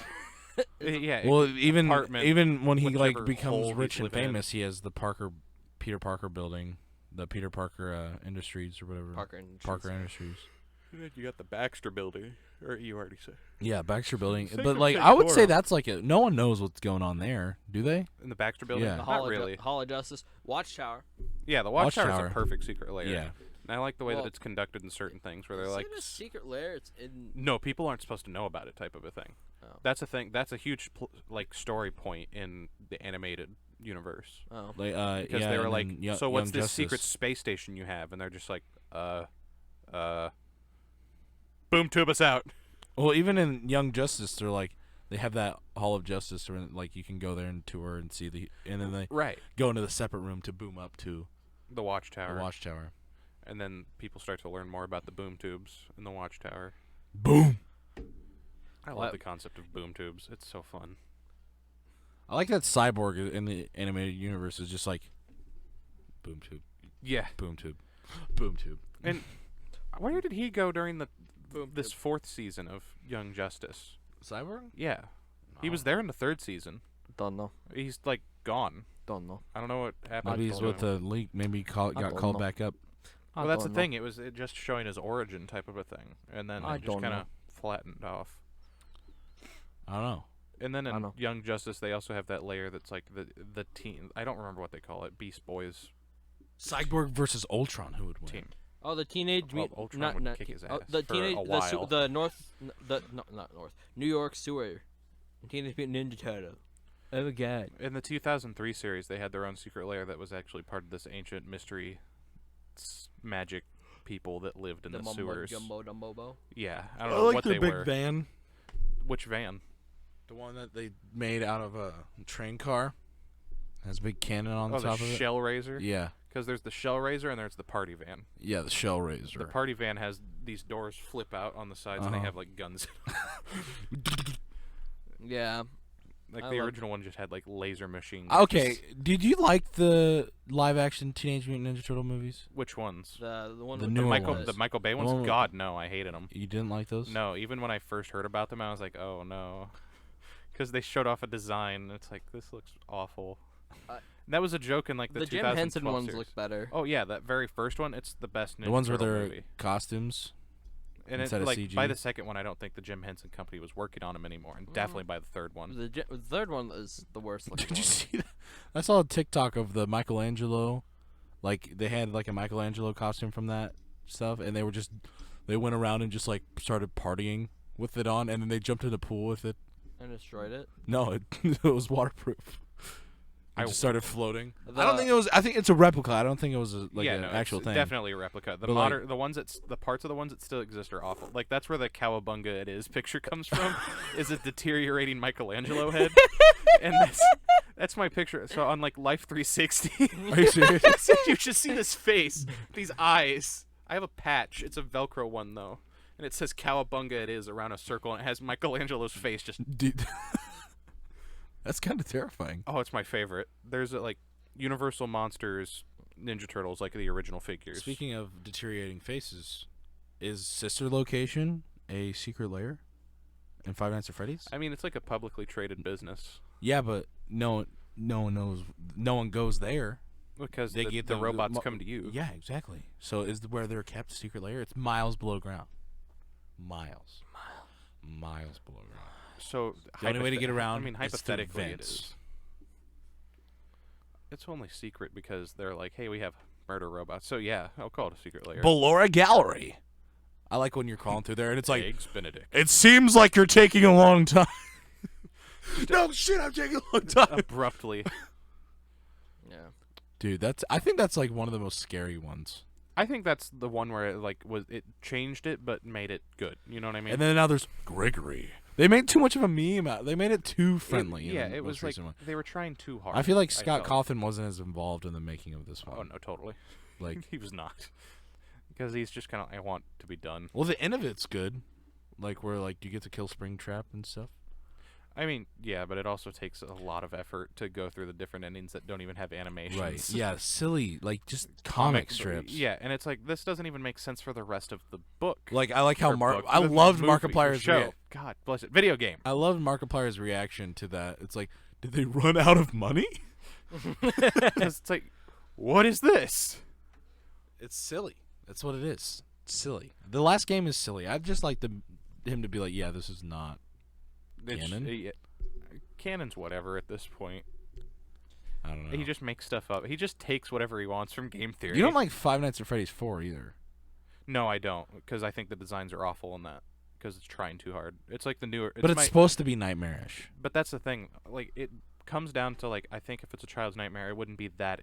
Yeah. Well, even apartment, when he like whichever becomes hole rich he's and living in. famous, he has the Peter Parker building, the Peter Parker Industries or whatever. Parker Industries. You got the Baxter Building, or you already said. Yeah, Baxter Building. Sacred But like, I would say Sanctorum. that's like no one knows what's going on there, do they? In the Baxter Building? Yeah. The Not really. Hall of Justice, Watchtower. Yeah, the Watchtower. Watchtower is a perfect secret lair. Yeah. And I like the way Well, that it's conducted in certain things where they're Is like, it a secret lair? It's in. no, people aren't supposed to know about it type of a thing. Oh. That's a thing. That's a huge like story point in the animated universe. Oh. Like, Because yeah, they were and like, then Yo- so what's Young this Justice. secret space station you have? And they're just like, boom, tube us out. Well, even in Young Justice, they're like they have that Hall of Justice, where like you can go there and tour and see and then they Right. go into the separate room to boom up to The Watchtower. the Watchtower. And then people start to learn more about the boom tubes in the Watchtower. Boom. I love What? the concept of boom tubes. It's so fun. I like that Cyborg in the animated universe is just like boom tube, Yeah. boom tube, boom tube. And where did he go during this tube. fourth season of Young Justice? Cyborg? Yeah. He was there in the third season. Don't know. He's like gone. Don't know. I don't know what happened. Maybe he's to with him. the league. Maybe he got don't called know. back up. Well, that's the thing. It was just showing his origin type of a thing, and then I it just don't kind know. of flattened off. I don't know. And then I in know. Young Justice, they also have that layer that's like the team. I don't remember what they call it. Beast Boys Cyborg versus Ultron. Who would win? team. Oh, the teenage Well, mut- Ultron not, would not kick his oh, ass the for teenage a the, while. the North the no, not North New York sewer. Teenage Mutant Ninja Turtle. Oh my god. In the 2003 series, they had their own secret lair that was actually part of this ancient mystery magic people that lived in the Mumbo sewers. Jumbo Dumbobo. Yeah, I don't know what they were. van. Which van? The one that they made out of a train car. Has a big cannon on Oh, the top the of it. Shell Razor. Yeah. Because there's the Shell Razor and there's the Party Van. Yeah, the Shell Razor. The Party Van has these doors flip out on the sides and they Uh-huh. have like guns. Yeah. Like I the love- original one just had like laser machines. Okay, did you like the live-action Teenage Mutant Ninja Turtle movies? Which ones? The one The with newer Michael, ones. the Michael Bay ones? one with- God, no, I hated them. You didn't like those? No, even when I first heard about them, I was like, oh no. Because they showed off a design. And it's like, this looks awful. And that was a joke in like the Jim 2012 Henson ones series. look better. Oh yeah, that very first one, it's the best Ninja The ones where Turtle they're movie. costumes. And it, instead of like CG. by the second one, I don't think the Jim Henson Company was working on them anymore, and definitely by the third one. The third one is the worst looking Did you one. see that? I saw a TikTok of the Michelangelo. Like, they had like a Michelangelo costume from that stuff, and they went around and just like started partying with it on, and then they jumped in the pool with it. And destroyed it. No, it was waterproof. It just started floating. The- I don't think it was. I think it's a replica. I don't think it was an actual it's thing. Definitely a replica. The But, the ones the parts of the ones that still exist are awful. Like that's where the cowabunga it is picture comes from, is a deteriorating Michelangelo head, and that's my picture. So on like Life 360, Are you serious? you should see this face, these eyes. I have a patch. It's a Velcro one though, and it says cowabunga it is around a circle, and it has Michelangelo's face just. Dude, that's kind of terrifying. Oh, it's my favorite. There's like Universal Monsters, Ninja Turtles, like the original figures. Speaking of deteriorating faces, is Sister Location a secret lair in Five Nights at Freddy's? I mean, it's like a publicly traded business Yeah, but no one knows. No one goes there. because They the, get the the robots come to you. Yeah, exactly. So is where they're kept secret lair? It's miles below ground. Miles below ground. So The only way to get around. I mean, is through hypothetically, it vents. is. It's only secret because they're like, hey, we have murder robots. So yeah, I'll call it a secret layer. Ballora Gallery. I like when you're crawling through there and it's like, Eggs Benedict. it seems like you're taking a long time. No shit, I'm taking a long time. Abruptly. Yeah. Dude, I think that's like one of the most scary ones. I think that's the one where it changed it but made it good. You know what I mean? And then now there's Gregory. They made too much of a meme out. They made it too friendly. in Yeah, the it most was like recent one. they were trying too hard. I feel like Scott felt. Cawthon wasn't as involved in the making of this one. Oh no, totally. Like, He was not. Because he's just kind of, I want to be done. well, the end of it's good. Like, where like you get to kill Springtrap and stuff. I mean, yeah, but it also takes a lot of effort to go through the different endings that don't even have animations. Right. Yeah, silly, like just comic strips. Yeah, and it's like this doesn't even make sense for the rest of the book. Like, I like how Book, I the loved movie, the Markiplier's show. God bless it. Video game. I loved Markiplier's reaction to that. It's like, did they run out of money? 'Cause it's like, what is this? It's silly. That's what it is. It's silly. The last game is silly. I'd just like him to be like, yeah, this is not canon. Canon's whatever at this point. I don't know. He just makes stuff up. He just takes whatever he wants from game theory. You don't like Five Nights at Freddy's 4 either. No, I don't, because I think the designs are awful in that. Because it's trying too hard. It's like the newer. But it's supposed to be nightmarish. But that's the thing. Like, it comes down to like, I think if it's a child's nightmare, it wouldn't be that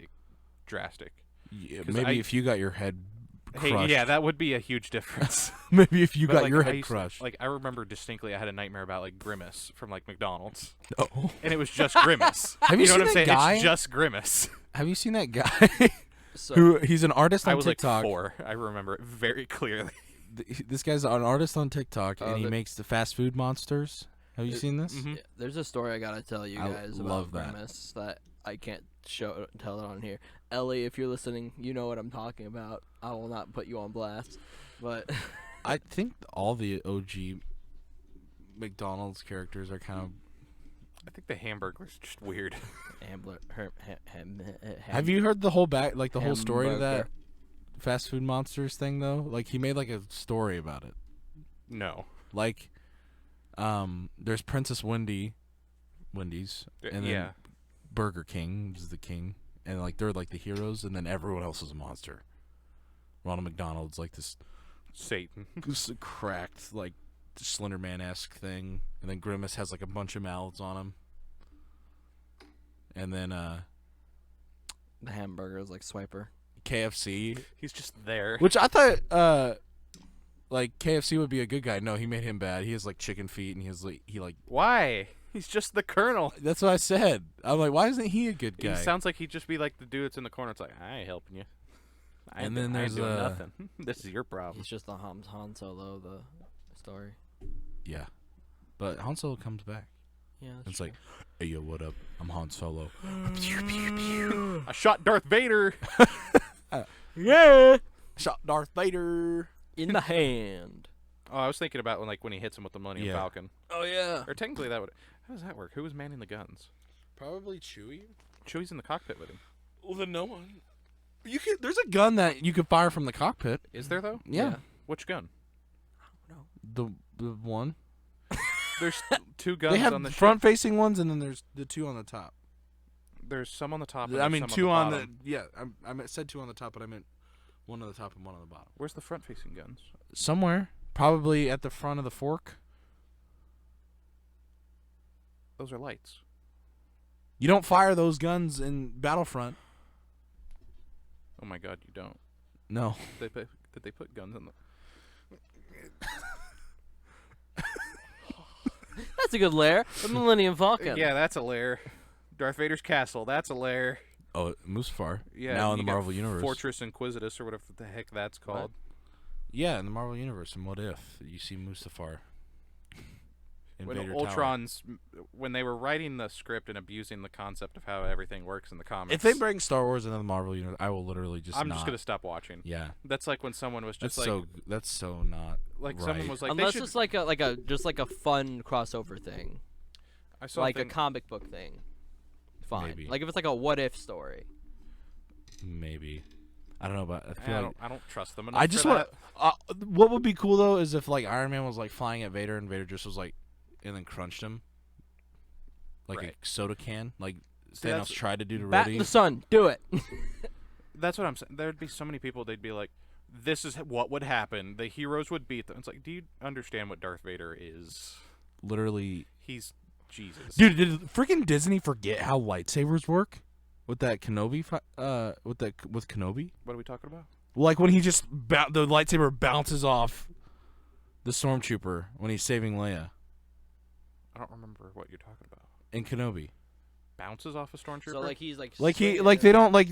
drastic. Yeah, 'Cause maybe if you got your head crushed. Hey, yeah, that would be a huge difference. Maybe if you But, got like, your I head used- crushed. Like, I remember distinctly, I had a nightmare about like Grimace from like McDonald's, Oh. and it was just Grimace. Have you know seen what I'm that saying? guy? It's just Grimace. Have you seen that guy? So Who he's an artist on I was TikTok. like 4. I remember it very clearly. This guy's an artist on TikTok, and he the- makes the fast food monsters. Have you seen this? Mhm. yeah, there's a story I gotta tell you I guys love about that. Grimace that I can't tell it on here. Ellie, if you're listening, you know what I'm talking about. I will not put you on blast, but I think all the OG McDonald's characters are kind of. I think the hamburger's just weird. Have you heard the whole the whole story to that Hamburger. fast food monsters thing though? Like he made like a story about it. No. Like, there's Princess Wendy's, and then Yeah. Burger King is the king, and like they're like the heroes, and then everyone else is a monster. Ronald McDonald's like this Satan. cracked like Slender Man-esque thing, and then Grimace has like a bunch of mouths on him, and then the hamburger is like Swiper. KFC, He's just there. which I thought like KFC would be a good guy. No, he made him bad. He has like chicken feet, and he like Why? He's just the colonel. that's what I said. I'm like, why isn't he a good He guy? sounds like he'd just be like the dude that's in the corner. It's like, I ain't helping you. I And ain't then I ain't there's, doing nothing. This is your problem. He's just the Han Solo, the story. Yeah, but Han Solo comes back. Yeah, that's It's true. like, hey yo, what up? I'm Han Solo. I shot Darth Vader. Yeah, shot Darth Vader. in the hand. Oh, I was thinking about when he hits him with the Millennium Yeah. Falcon. Oh yeah. Or technically that would. How does that work? Who was manning the guns? Probably Chewie. Chewie's in the cockpit with him. Well, then no one. There's a gun that you can fire from the cockpit. Is there though? Yeah, Which gun? the one. There's 2 guns They have on the ship. front-facing ones, and then there's the 2 on the top. There's some on the top. And I there's mean, some 2 on on the the bottom. yeah. I said 2 on the top, but I meant 1 on the top and 1 on the bottom. Where's the front-facing guns? Somewhere, probably at the front of the fork. Those are lights. You don't fire those guns in Battlefront. Oh my God, you don't. No. Did they put guns in the? That's a good lair. The Millennium Falcon. Yeah, that's a lair. Darth Vader's castle. That's a lair. Oh, Mustafar. Yeah. Now in you the got Marvel Universe. Fortress Inquisitus or whatever the heck that's called. Yeah, in the Marvel Universe. And what if you see Mustafar? When Vader Tower. Ultron's, when they were writing the script and abusing the concept of how everything works in the comics. If they bring Star Wars into the Marvel Universe, I will literally just. I'm just gonna stop watching. Yeah. That's like when someone was just That's so not. like right. someone was like, Unless they should, it's like a fun crossover thing, I saw like a a thing, comic book thing. Fine. Maybe. Like if it's like a what if story. Maybe. I don't know about. I feel like I don't trust them enough. I just for want. that. What would be cool though is if like Iron Man was like flying at Vader and Vader just was like, and then crunched him, like Right. a soda can, like See, Thanos that's- tried to do to Bat in Rhodey. the sun. Do it. That's what I'm saying. There'd be so many people. They'd be like, "This is what would happen. The heroes would beat them." It's like, do you understand what Darth Vader is? Literally, He's Jesus. dude. Did freaking Disney forget how lightsabers work with that Kenobi? With Kenobi, What are we talking about? like when he just the lightsaber bounces off the stormtrooper when he's saving Leia I don't remember what you're talking about. in Kenobi. Bounces off a stormtrooper. So like he's like. He swinging like it. they don't like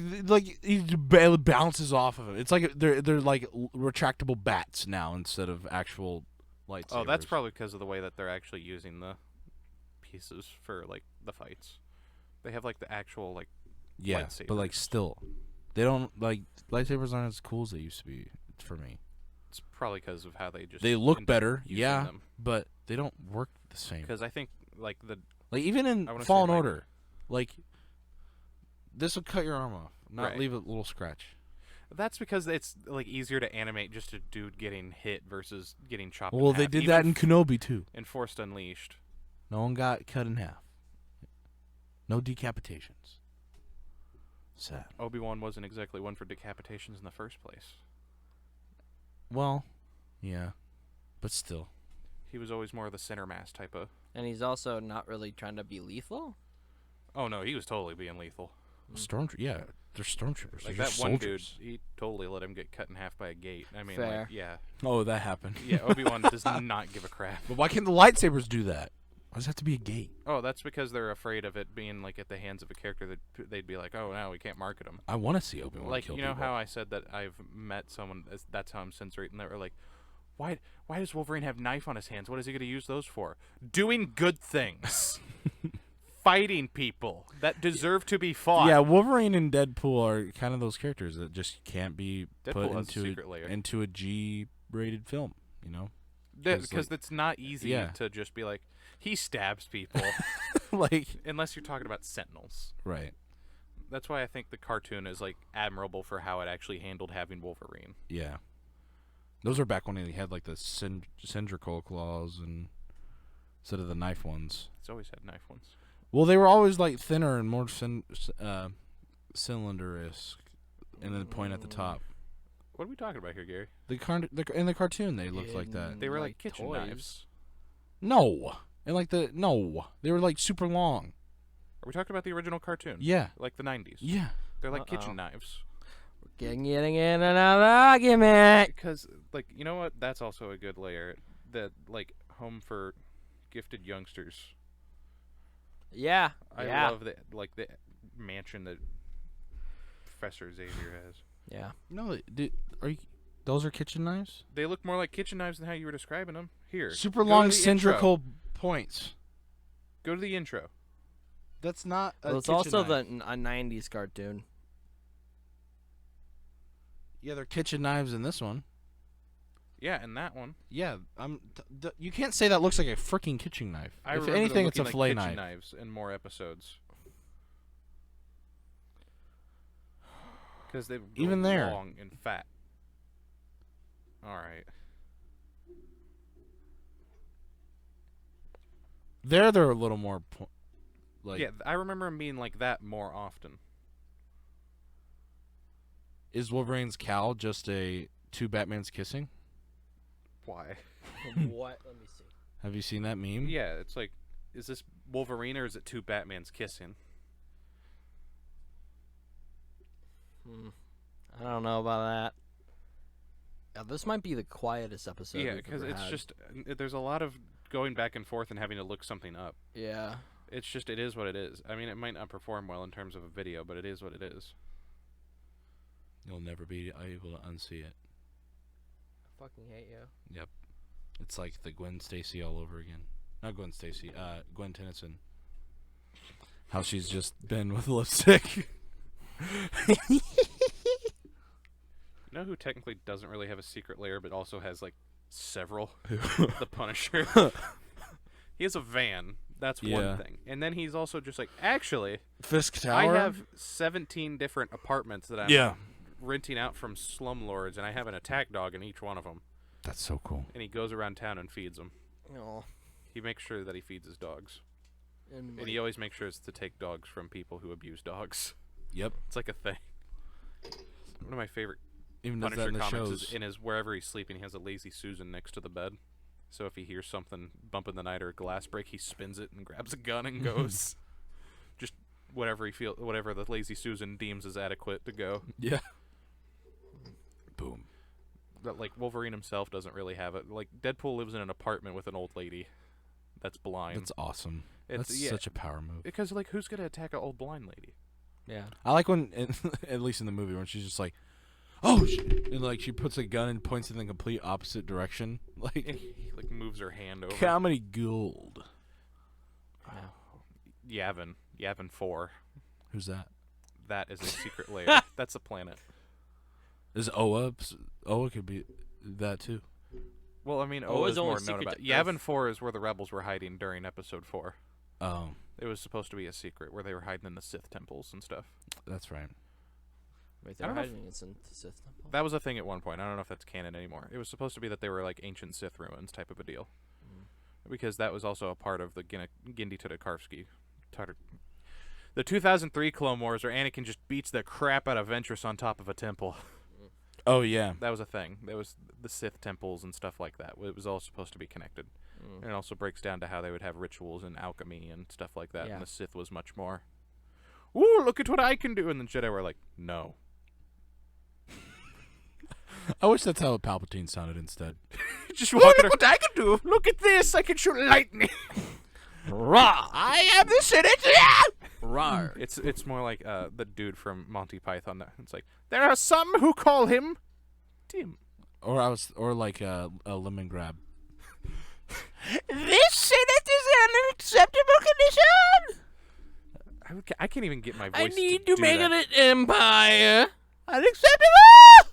he barely bounces off of him. It's like they're like retractable bats now instead of actual lightsabers. Oh, that's probably because of the way that they're actually using the pieces for like the fights. They have like the actual like yeah, but like lightsabers. still, they don't like lightsabers aren't as cool as they used to be for me. it's probably because of how they just They look better, using yeah, them. but they don't work the same. Because I think like the Like even in I wanna say, Fallen like- Order, like this will cut your arm off, not Right. leave a little scratch. that's because it's like easier to animate just a dude getting hit versus getting chopped. Well, in they half. did Even that in Kenobi too. in Force Unleashed. No one got cut in half. No decapitations. Sad. Obi-Wan wasn't exactly one for decapitations in the first place. Well, yeah, but still. He was always more of the center mass type of. And he's also not really trying to be lethal. Oh no, he was totally being lethal. Yeah, they're stormtroopers. Like they're that just one soldiers. dude, he totally let him get cut in half by a gate. I mean, Fair. like, yeah, Oh, that happened. yeah. Obi-Wan does not give a crap. But why can't the lightsabers do that? Why does it have to be a gate? Oh, that's because they're afraid of it being like at the hands of a character that they'd be like, oh, no, we can't market him. I want to see Obi-Wan Like, kill you know people. how I said that I've met someone that's how I'm censoring, and they were like, why does Wolverine have knife on his hands? What is he going to use those for? Doing good things. Fighting people that deserve to be fought. Yeah, Wolverine and Deadpool are kind of those characters that just can't be Deadpool put has a secret layer. into a G-rated film. You know, Because it's not easy yeah. to just be like, he stabs people. like Unless you're talking about Sentinels. right. That's why I think the cartoon is like admirable for how it actually handled having Wolverine. Yeah, those are back when they had like the cylindrical claws and instead of the knife ones. It's always had knife ones. Well, they were always like thinner and more cylinder-esque, and then the point at the top. What are we talking about here, Gary? In the cartoon, they looked like that. They were like Like kitchen toys. knives. No, and they were like super long. Are we talking about the original cartoon? Yeah, Like the 90s? yeah. They're like Uh-oh. kitchen knives. Getting in another argument. Because, like, you know what? That's also a good layer. The, like, home for gifted youngsters. Yeah. I yeah. love the mansion that Professor Xavier has. Yeah. No, those are kitchen knives? They look more like kitchen knives than how you were describing them. Here. Super go to long the cylindrical points. Go to the intro. That's not a Well, it's kitchen also knife. a 90s cartoon. Yeah, they're kitchen knives in this one. Yeah, and that one. Yeah, you can't say that looks like a freaking kitchen knife. I If remember anything, them it's a looking fillet like kitchen knife. knives in more episodes. Because they Even there. long and fat. All right. They're a little more like. Yeah, I remember them being like that more often. Is Wolverine's cowl just two Batmans kissing? Why? What? Let me see. Have you seen that meme? Yeah, it's like, is this Wolverine or is it two Batmans kissing? I don't know about that. Yeah, this might be the quietest episode. Yeah, because because it's just there's a lot of going back and forth and having to look something up. Yeah. It's just it is what it is. I mean, it might not perform well in terms of a video, but it is what it is. You'll never be able to unsee it. I fucking hate you. Yep. It's like the Gwen Stacy all over again. Not Gwen Stacy. Gwen Tennyson. How she's just been with lipstick. You know who technically doesn't really have a secret lair, but also has like several? The Punisher. He has a van. That's one thing. And then he's also just like, actually, Fisk Tower. I have 17 different apartments that I'm renting out from slumlords, and I have an attack dog in each one of them. That's so cool. And he goes around town and feeds them. Oh. He makes sure that he feeds his dogs. And And he always makes sure it's to take dogs from people who abuse dogs. Yep. It's like a thing. One of my favorite Even does that Punisher in the comics shows. is in his wherever he's sleeping, he has a lazy Susan next to the bed. So if he hears something bump in the night or a glass break, he spins it and grabs a gun and goes. Just whatever the lazy Susan deems is adequate to go. Yeah. Boom. But like Wolverine himself doesn't really have it. Like Deadpool lives in an apartment with an old lady that's blind. That's awesome. It's, That's such a power move. because like who's gonna attack an old blind lady? yeah. I like when, at least in the movie, when she's just like, "Oh," and like she puts a gun and points in the complete opposite direction. Like He like moves her hand over. comedy gold. Yavin 4. Who's that? That is a secret lair. That's a planet. Is Oa? Oa could be that too. Well, I mean, Oh, Oa it's is only more known secret about. to Yavin Earth. 4 is where the rebels were hiding during Episode 4. Oh, It was supposed to be a secret where they were hiding in the Sith temples and stuff. that's right. Wait, I they're don't know if- hiding it in the Sith temple. That was a thing at one point. I don't know if that's canon anymore. It was supposed to be that they were like ancient Sith ruins type of a deal. Because that was also a part of the Genndy Tartakovsky. The 2003 Clone Wars where Anakin just beats the crap out of Ventress on top of a temple. Oh yeah. That was a thing. There was the Sith temples and stuff like that. It was all supposed to be connected. And it also breaks down to how they would have rituals and alchemy and stuff like that. Yeah. And the Sith was much more, ooh, look at what I can do. And the Jedi were like, no. I wish that's how Palpatine sounded instead. Just look at what I can do. Look at this. I can shoot lightning. Rah! I am the Senate. Rar. It's more like the dude from Monty Python. It's like, there are some who call him Tim. Or like a lemon grab. This Senate is an unacceptable condition. I can't even get my voice to do that. an empire. Unacceptable!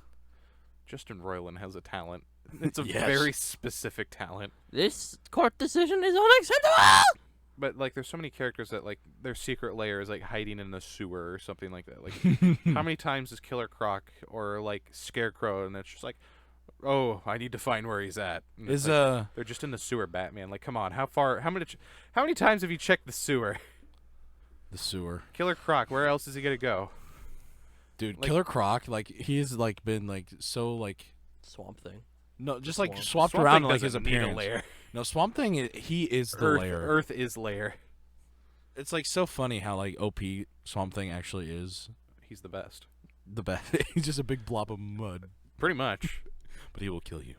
Justin Roiland has a talent. It's a Yes. very specific talent. This court decision is unacceptable. But like, there's so many characters that like their secret lair is like hiding in the sewer or something like that. Like, how many times is Killer Croc or like Scarecrow, and it's just like, oh, I need to find where he's at. And it's Is like, they're just in the sewer, Batman. Like, come on, how many times have you checked the sewer? the sewer? Killer Croc, where else is he gonna go? Dude, Like- Killer Croc, like he's like been like so like Swamp Thing. no, just like Swamp. swapped Swamp around Thing like his doesn't need a appearance. lair. No, Swamp Thing, he is the Earth, lair. Earth is lair. It's like so funny how like OP Swamp Thing actually is He's the best. the best. He's just a big blob of mud, Pretty much. but he will kill you.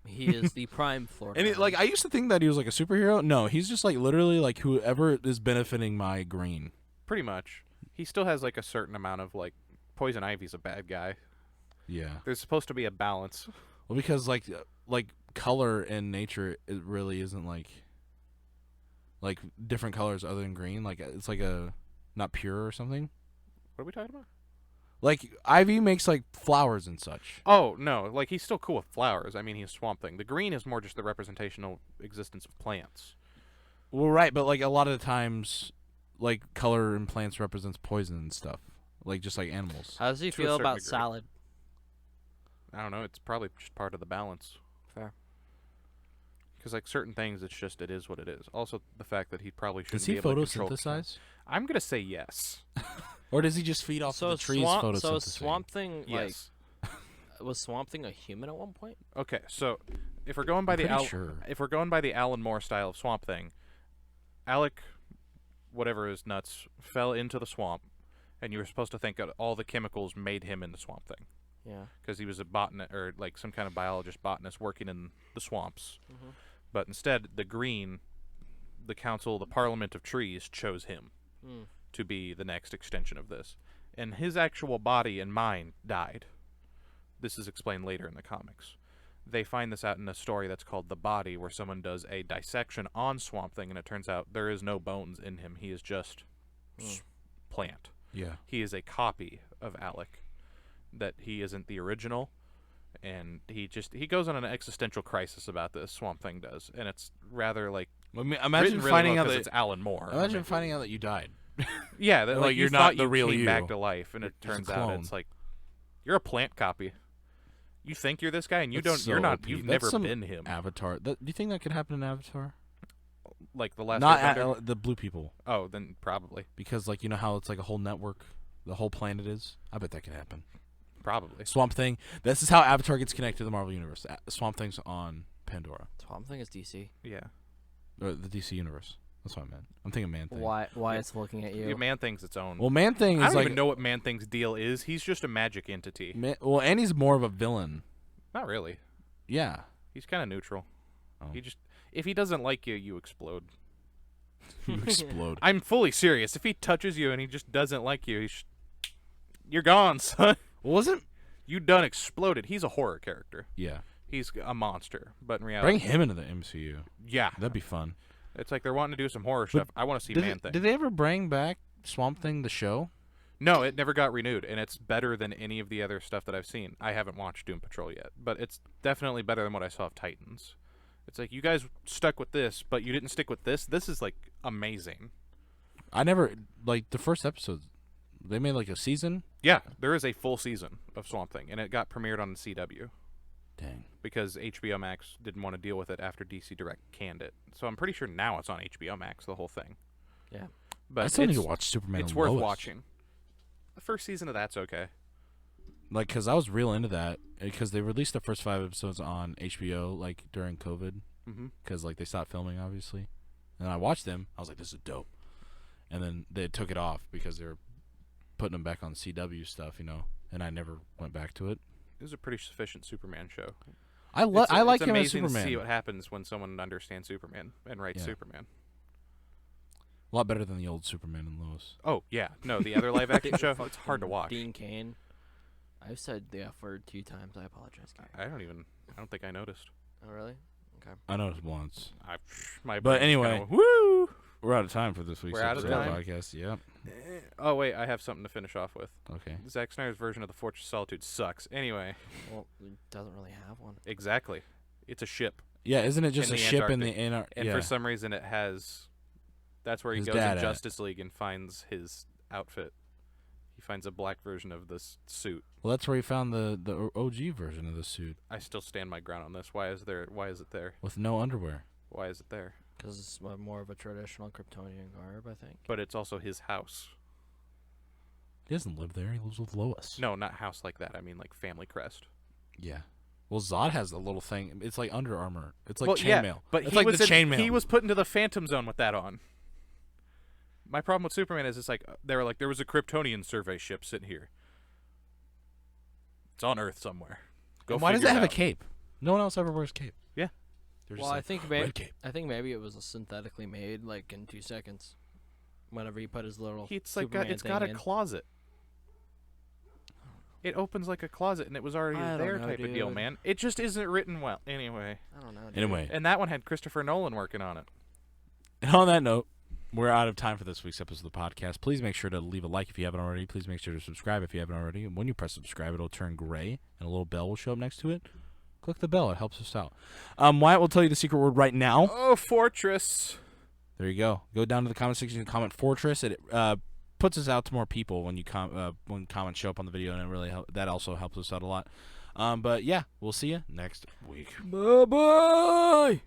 He is the prime Florida. And like I used to think that he was like a superhero. No, he's just like literally like whoever is benefiting my green. Pretty much. He still has like a certain amount of like Poison Ivy's a bad guy. Yeah. There's supposed to be a balance. Well, because like color in nature, it really isn't like different colors other than green. Like it's like a not pure or something. What are we talking about? Like Ivy makes like flowers and such. Oh, no. Like, he's still cool with flowers. I mean, he's Swamp Thing. The green is more just the representational existence of plants. Well, right, but like a lot of the times, like color in plants represents poison and stuff. Like just like animals. How does he To a feel certain about degree. salad? I don't know. It's probably just part of the balance. Fair. Because, like, certain things, it is what it is. Also, the fact that he probably shouldn't Does he be able to control the photosynthesize, I'm going to say yes. or does he just feed off So the trees Swamp, photosynthesizing? so Swamp Thing, like, Yes. was Swamp Thing a human at one point? Okay, so if we're going by I'm the pretty sure. if we're going by the Alan Moore style of Swamp Thing, Alec, whatever his nuts, fell into the swamp, and you were supposed to think that all the chemicals made him into Swamp Thing. Yeah. Because he was a botanist, or like some kind of botanist working in the swamps. Mhm. But instead, the council, the Parliament of Trees, chose him to be the next extension of this. And his actual body and mind died. This is explained later in the comics. They find this out in a story that's called The Body, where someone does a dissection on Swamp Thing, and it turns out there is no bones in him. He is just plant. Yeah. He is a copy of Alec. That he isn't the original, and he goes on an existential crisis about this. Swamp Thing does, and it's rather like imagine really finding well out that it's Alan Moore. Imagine finding out that you died. Yeah, that like you you're thought not the you real came you. back to life, and it You're just turns a out clone. it's like you're a plant copy. You think you're this guy, and you That's don't. You're so not. OP. You've That's never some been him. Avatar. Do you think that could happen in Avatar? Like the last. Not Airbender? the blue people, Oh, then probably. because like you know how it's like a whole network, the whole planet is. I bet that could happen. Probably. Swamp Thing. This is how Avatar gets connected to the Marvel universe. Swamp Thing's on Pandora, Swamp Thing is DC. Yeah. or the DC universe. That's what I meant. I'm thinking Man Thing. Why it's looking at you? Man Thing's its own. Well, Man Thing I is don't like even know what Man Thing's deal is. He's just a magic entity. well, and he's more of a villain. Not really. Yeah. He's kind of neutral. Oh. He just if he doesn't like you, you explode. You explode. I'm fully serious. If he touches you and he just doesn't like you, you're gone, son. Wasn't? You done exploded. He's a horror character. Yeah. He's a monster, but in reality, Bring him into the MCU. yeah, That'd be fun. it's like they're wanting to do some horror stuff. I want to see Man Thing. Did they ever bring back Swamp Thing the show? No, it never got renewed, and it's better than any of the other stuff that I've seen. I haven't watched Doom Patrol yet, but it's definitely better than what I saw of Titans. It's like you guys stuck with this, but you didn't stick with this. This is like amazing. I never like the first episode. They made like a season. Yeah, there is a full season of Swamp Thing, and it got premiered on the CW. Dang. Because HBO Max didn't want to deal with it after DC Direct canned it. So I'm pretty sure now it's on HBO Max, the whole thing. Yeah. But I still need it's- to watch Superman. It's and worth Lois. watching. The first season of that's okay. Like, cause I was real into that because they released the first 5 episodes on HBO like during COVID, Mm-hmm. because like they stopped filming obviously, and I watched them. I was like, this is dope, and then they took it off because they were putting them back on CW stuff, you know, and I never went back to it. It was a pretty sufficient Superman show. I like him as amazing Superman. to see what happens when someone understands Superman and writes Yeah. Superman. A lot better than the old Superman and Lois. Oh, yeah. No, the other live-action show, it's hard to watch. Dean Cain. I've said the F word 2 times. I apologize, Gary. I don't think I noticed. Oh, really? Okay. I noticed once. My But brain's anyway. kinda, woo! We're out of time for this week's We're out of episode of the time? podcast. Yep. Oh, wait, I have something to finish off with. Okay. Zack Snyder's version of the Fortress of Solitude sucks. Anyway, Well, it doesn't really have one. exactly. It's a ship. Yeah, isn't it just In a the ship in the Antarctic. Antarctic? And Yeah. for some reason it has... That's where he His goes dad in at. Justice League and finds his outfit. He finds a black version of this suit. Well, that's where he found the OG version of the suit I still stand my ground on this. Why is it there? with no underwear. Why is it there? Because it's more of a traditional Kryptonian garb, I think. But it's also his house. He doesn't live there. He lives with Lois. No, not house like that. I mean like family crest. Yeah. Well, Zod has a little thing. It's like Under Armour. It's like well, yeah, chainmail. but it's he like was the in- chainmail. He was put into the Phantom Zone with that on. My problem with Superman is it's like they were like there was a Kryptonian survey ship sitting here. It's on Earth somewhere. Go And why does figure it have a out. cape? No one else ever wears cape. Yeah. They're just Well, like, I think red cape. maybe it was a synthetically made, like in 2 seconds. Whenever he put his little It's like Superman it's thing got a in. closet. It opens like a closet, and it was already I don't there know, type of deal, dude. man. It just isn't written well. Anyway, I don't know. dude. Anyway, and that one had Christopher Nolan working on it. and on that note, we're out of time for this week's episode of the podcast. Please make sure to leave a like if you haven't already. Please make sure to subscribe if you haven't already. And when you press subscribe, it'll turn gray, and a little bell will show up next to it. Click the bell. It helps us out. Wyatt will tell you the secret word right now. Oh, Fortress. There you go. Go down to the comment section and comment Fortress. It puts us out to more people when you when comments show up on the video, and it really that also helps us out a lot. But yeah, we'll see you next week. Bye bye.